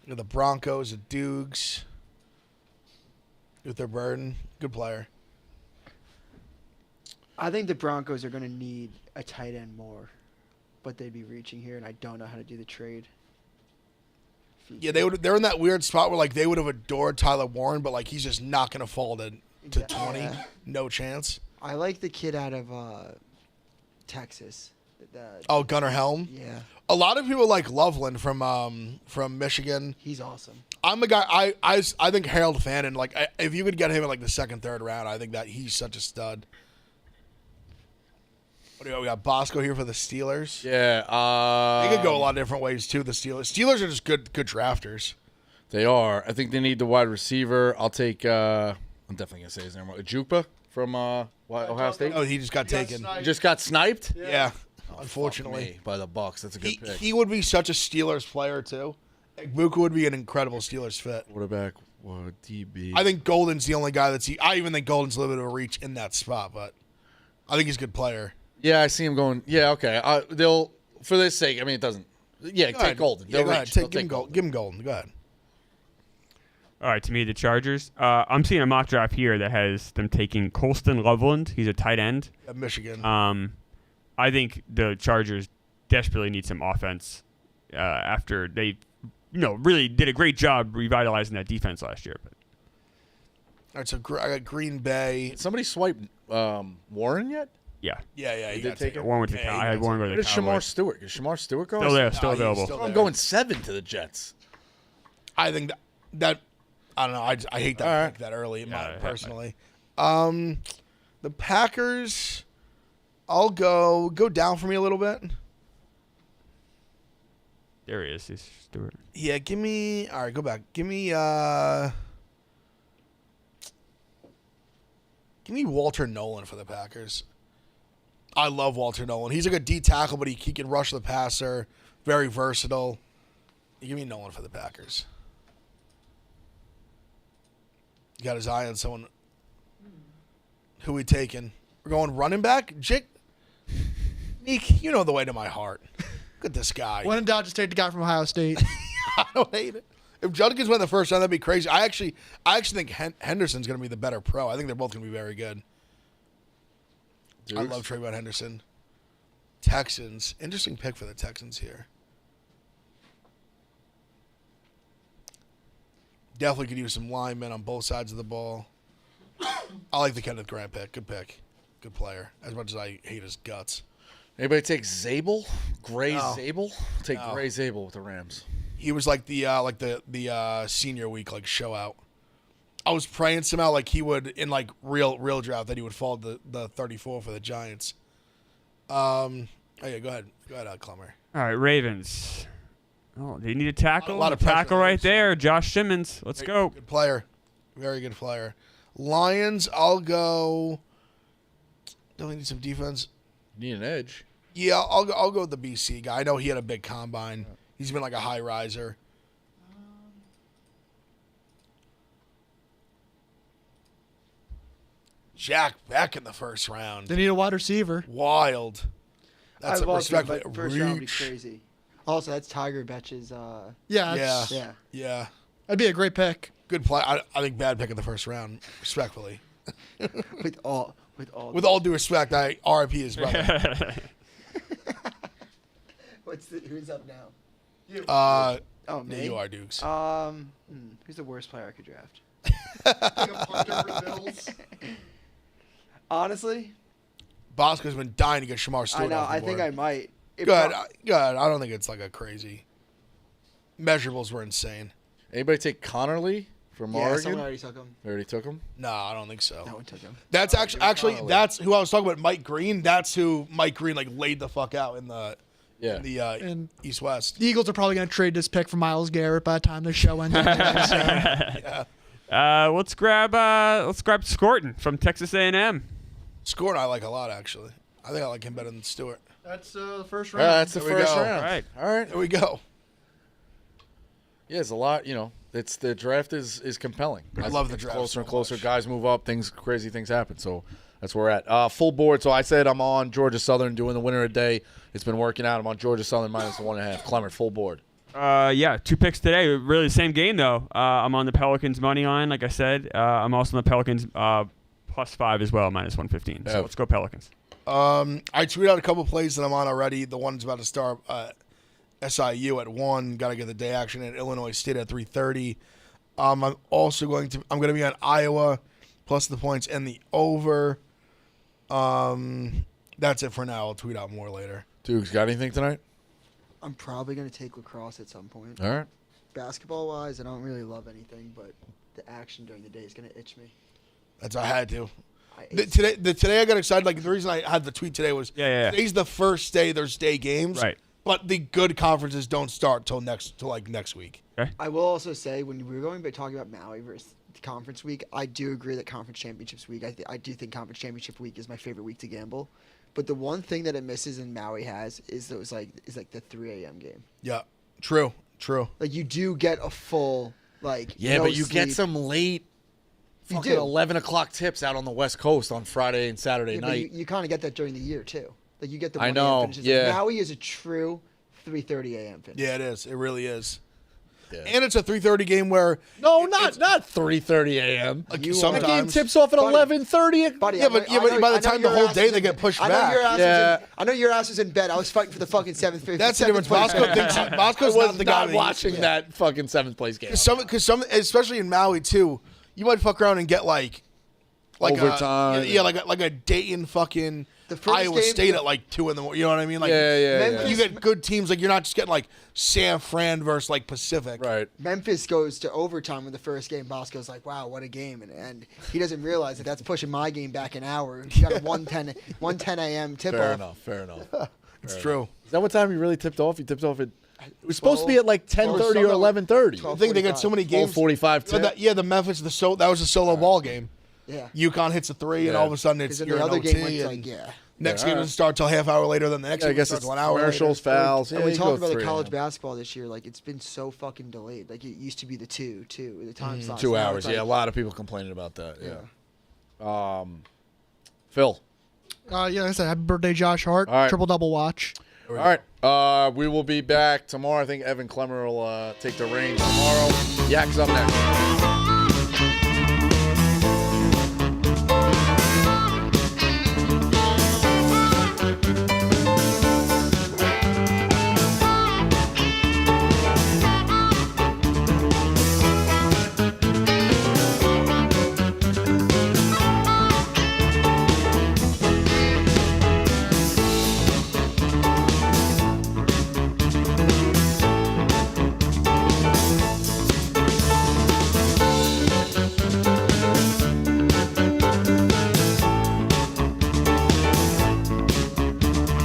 C: You know, the Broncos, the Dukes, with their burden, good player.
D: I think the Broncos are going to need a tight end more, but they'd be reaching here, and I don't know how to do the trade.
C: Yeah, they're in that weird spot where like they would have adored Tyler Warren, but like he's just not gonna fall to
D: Exactly.
C: 20.
D: Yeah.
C: No chance.
D: I like the kid out of Texas.
C: Gunnar Helm.
D: Yeah,
C: A lot of people like Loveland from Michigan.
D: he's awesome.
C: I'm a guy. I think Harold Fannin. Like if you could get him in like the second, third round, I think that he's such a stud. What do we got? We got Bosco here for the Steelers.
A: Yeah.
C: They could go a lot of different ways too. The Steelers are just good drafters.
A: They are. I think they need the wide receiver. I'll take. I'm definitely gonna say his name. Jukpa from Ohio State.
C: Oh, he just got taken.
A: He just got sniped.
C: Yeah,
A: Fuck
C: unfortunately.
A: me, by the Bucks. That's a good pick.
C: He would be such a Steelers player too. Buka would be an incredible Steelers fit.
A: Quarterback, DB.
C: I think Golden's the only guy that's. I even think Golden's a little bit of a reach in that spot, but I think he's a good player.
A: Yeah, I see him going. Yeah, okay. They'll for this sake. I mean, it doesn't. Yeah,
C: Go
A: take
C: ahead.
A: Golden.
C: Yeah,
A: They'll
C: go ahead.
A: reach. They'll
C: Give him
A: take
C: Golden. Give him Golden. Go ahead.
B: All right, to me, the Chargers. I'm seeing a mock draft here that has them taking Colston Loveland. He's a tight end.
C: At Michigan.
B: I think the Chargers desperately need some offense after they, really did a great job revitalizing that defense last year. But
C: All right, so I got Green Bay.
A: Did somebody swipe Warren yet?
B: yeah,
C: Yeah, he
A: did
C: got
A: take
C: taken.
A: it?
B: Warren went to
C: Yeah,
B: the
C: he
B: I had
C: got
B: Warren go to
A: Where
B: the
A: did Shamar
B: Cowboys.
A: Stewart? Is Shamar Stewart go?
B: Still there, still
C: he's
B: available.
C: still
A: I'm
C: there.
A: going 7 to the Jets.
C: I think that I don't know. I hate that
A: All right.
C: pick that early,
B: Yeah,
C: personally. The Packers. I'll go down for me a little bit.
B: There he is. He's Stewart.
C: Yeah, give me. All right, go back. Give me Walter Nolan for the Packers. I love Walter Nolan. He's like a D tackle, but he can rush the passer. Very versatile. Give me Nolan for the Packers. He got his eye on someone. Who we taking? We're going running back? Neek, you know the way to my heart. Look at this guy.
E: When in doubt, just take the guy from Ohio State.
C: I don't hate it. If Judkins went the first round, that'd be crazy. I actually think Henderson's going to be the better pro. I think they're both going to be very good. I
A: Dukes.
C: love Trayvon Henderson. Texans. Interesting pick for the Texans here. Definitely could use some linemen on both sides of the ball. I like the Kenneth Grant pick. Good pick. Good player. As much as I hate his guts.
A: Anybody take Zabel? Gray
C: No.
A: Zabel? Take
C: No.
A: Gray Zabel with the Rams.
C: He was like the senior week show out. I was praying somehow like he would in real draft that he would fall to the 34 for the Giants. All Oh, yeah, go ahead. Go ahead, Clemmer.
B: All right, Ravens. Oh, they need a tackle.
C: A lot of pressure
B: tackle
C: there,
B: right there. Josh Simmons. Let's go.
C: Good player. Very good player. Lions, I'll go. Don't we need some defense?
A: You need an edge.
C: Yeah, I'll go with the BC guy. I know he had a big combine. He's been like a high riser. Jack Beck in the first round.
E: They need a wide receiver.
C: Wild. That's a respectful
D: first round would be
C: reach.
D: crazy. Also, that's Tiger Betch's.
E: Yeah.
C: Yeah.
D: Yeah.
C: Yeah.
E: That'd be a great pick.
C: Good play. I think bad pick in the first round, respectfully.
D: With all
C: With all due respect, I RIP his brother.
D: Who's up now?
C: Oh,
D: Me.
C: you are Dukes.
D: Who's the worst player I could draft?
E: Bills.
D: Honestly,
C: Bosco's been dying to get Shamar Stewart
D: I know.
C: off the
D: I think
C: board.
D: I might.
C: Good. I don't think it's like a crazy. Measurables were insane.
A: Anybody take Connerly from
D: Yeah,
A: Oregon?
D: someone already took him.
A: They already took him?
C: No, I don't think so.
D: No one took him.
C: That's actually
A: Connolly.
C: that's who I was talking about. Mike Green. That's who Mike Green like laid the fuck out in the
E: And
C: East West.
E: The Eagles are probably going to trade this pick for Myles Garrett by the time the show ends.
B: Let's grab Scorton from Texas A&M.
C: Scored I like a lot actually. I think I like him better than Stewart.
E: That's the first
A: Yeah, that's the
C: There we
A: first
C: go.
A: round.
B: All right.
A: All right.
C: There we go.
A: Yeah, it's a lot. It's the draft is compelling.
C: I love the draft
A: Closer
C: so
A: and closer,
C: much.
A: guys move up. Crazy things happen. So that's where we're at. Full board. So I said I'm on Georgia Southern doing the winner a day. It's been working out. I'm on Georgia Southern minus -1.5. Clemmer, full board.
B: Yeah, 2 picks today. Really the same game though. I'm on the Pelicans money line, like I said. I'm also on the Pelicans +5 as well, -115. So
A: Yeah.
B: let's go Pelicans.
C: I tweeted out a couple plays that I'm on already. The one's about to start SIU at 1. Got to get the day action at Illinois State at 3:30. I'm also going to be on Iowa plus the points and the over. That's it for now. I'll tweet out more later.
A: Dukes, got anything tonight?
D: I'm probably gonna take lacrosse at some point.
A: All right.
D: Basketball wise, I don't really love anything, but the action during the day is gonna itch me.
C: That's I had to.
D: I
C: Today I got excited. Like the reason I had the tweet today was
B: Yeah.
C: today's the first day there's day games.
B: Right.
C: But the good conferences don't start till next week.
D: I will also say when we were going to talking about Maui versus conference week, I do agree that conference championships week. I do think conference championship week is my favorite week to gamble. But the one thing that it misses and Maui has is the 3 a.m. game.
C: Yeah. True.
D: Like you do get a full
A: Yeah,
D: no
A: but you get
D: sleep.
A: some late
D: You
A: fucking
D: do.
A: 11 o'clock tips out on the West Coast on Friday and Saturday
D: Yeah, but
A: night.
D: you kind of get that during the year too. Like you get the 1
A: I
D: a.m.
A: know,
D: finishes.
A: yeah.
D: Maui is a true 3:30 a.m. finish.
C: Yeah, it is. It really is.
A: Yeah.
C: And it's a 3:30 game where
A: No, not 3:30 a.m.
C: like,
D: You are-
A: That game
C: sometimes
A: tips off at
D: Buddy.
A: 11:30.
D: Buddy,
C: Yeah,
D: I know-
C: but
D: I know-
C: by the
D: I know
C: time the
D: your
C: whole
D: ass
C: day
D: was
C: they
D: in-
C: get pushed
D: I know
C: back.
D: your ass
A: Yeah.
D: I know your ass was in bed. I was fighting for the fucking seventh.
C: That's the difference. Bosco's
A: was
C: not the guy that
A: watching that fucking 7th place game.
C: Because some, especially in Maui too, you might fuck around and get like
A: Overtime.
C: like a Dayton fucking
D: The first
C: Iowa
D: game-
C: State at like 2 in the morning. You know what I mean? Like,
A: Yeah.
D: Memphis-
C: You get good teams. Like you're not just getting like San Fran versus like Pacific.
A: Right.
D: Memphis goes to overtime with the first game. Bosco's like, wow, what a game. And he doesn't realize that that's pushing my game back an hour. You got a 1:10 a.m. tip
A: Fair
D: off.
A: enough.
C: It's true.
A: Is that what time you really tipped off? You tipped off at. It was supposed to be at like 10:30 or 11:30.
C: I think they got so many games.
A: 45 tip.
C: The Memphis that was a solo ball game.
D: Yeah.
C: UConn hits a 3, and
A: Yeah.
C: all of a sudden
D: Because
C: it's
D: then
C: you're
D: the
C: in
D: other
C: OT,
D: game went
C: and
D: like, yeah.
C: next
A: Yeah,
C: game
A: all
C: doesn't start till half hour later. Then the next
A: I
C: game
A: guess
C: starts
A: it's
C: 1 hour
A: commercials,
C: later.
A: fouls. Yeah,
D: And we
A: you
D: talked
A: go
D: about the
A: 3
D: college
A: a.m.
D: basketball this year. Like, it's been so fucking delayed. Like, it used to be the two. The time slots.
A: 2
D: Now
A: hours.
D: it's like-
A: Yeah, a lot of people complaining about that. Yeah. Phil.
E: Like I said, happy birthday, Josh Hart.
A: All right.
E: Triple double watch.
A: All right. We will be back tomorrow. I think Evan Clemmer will take the reins tomorrow. Yak's up next.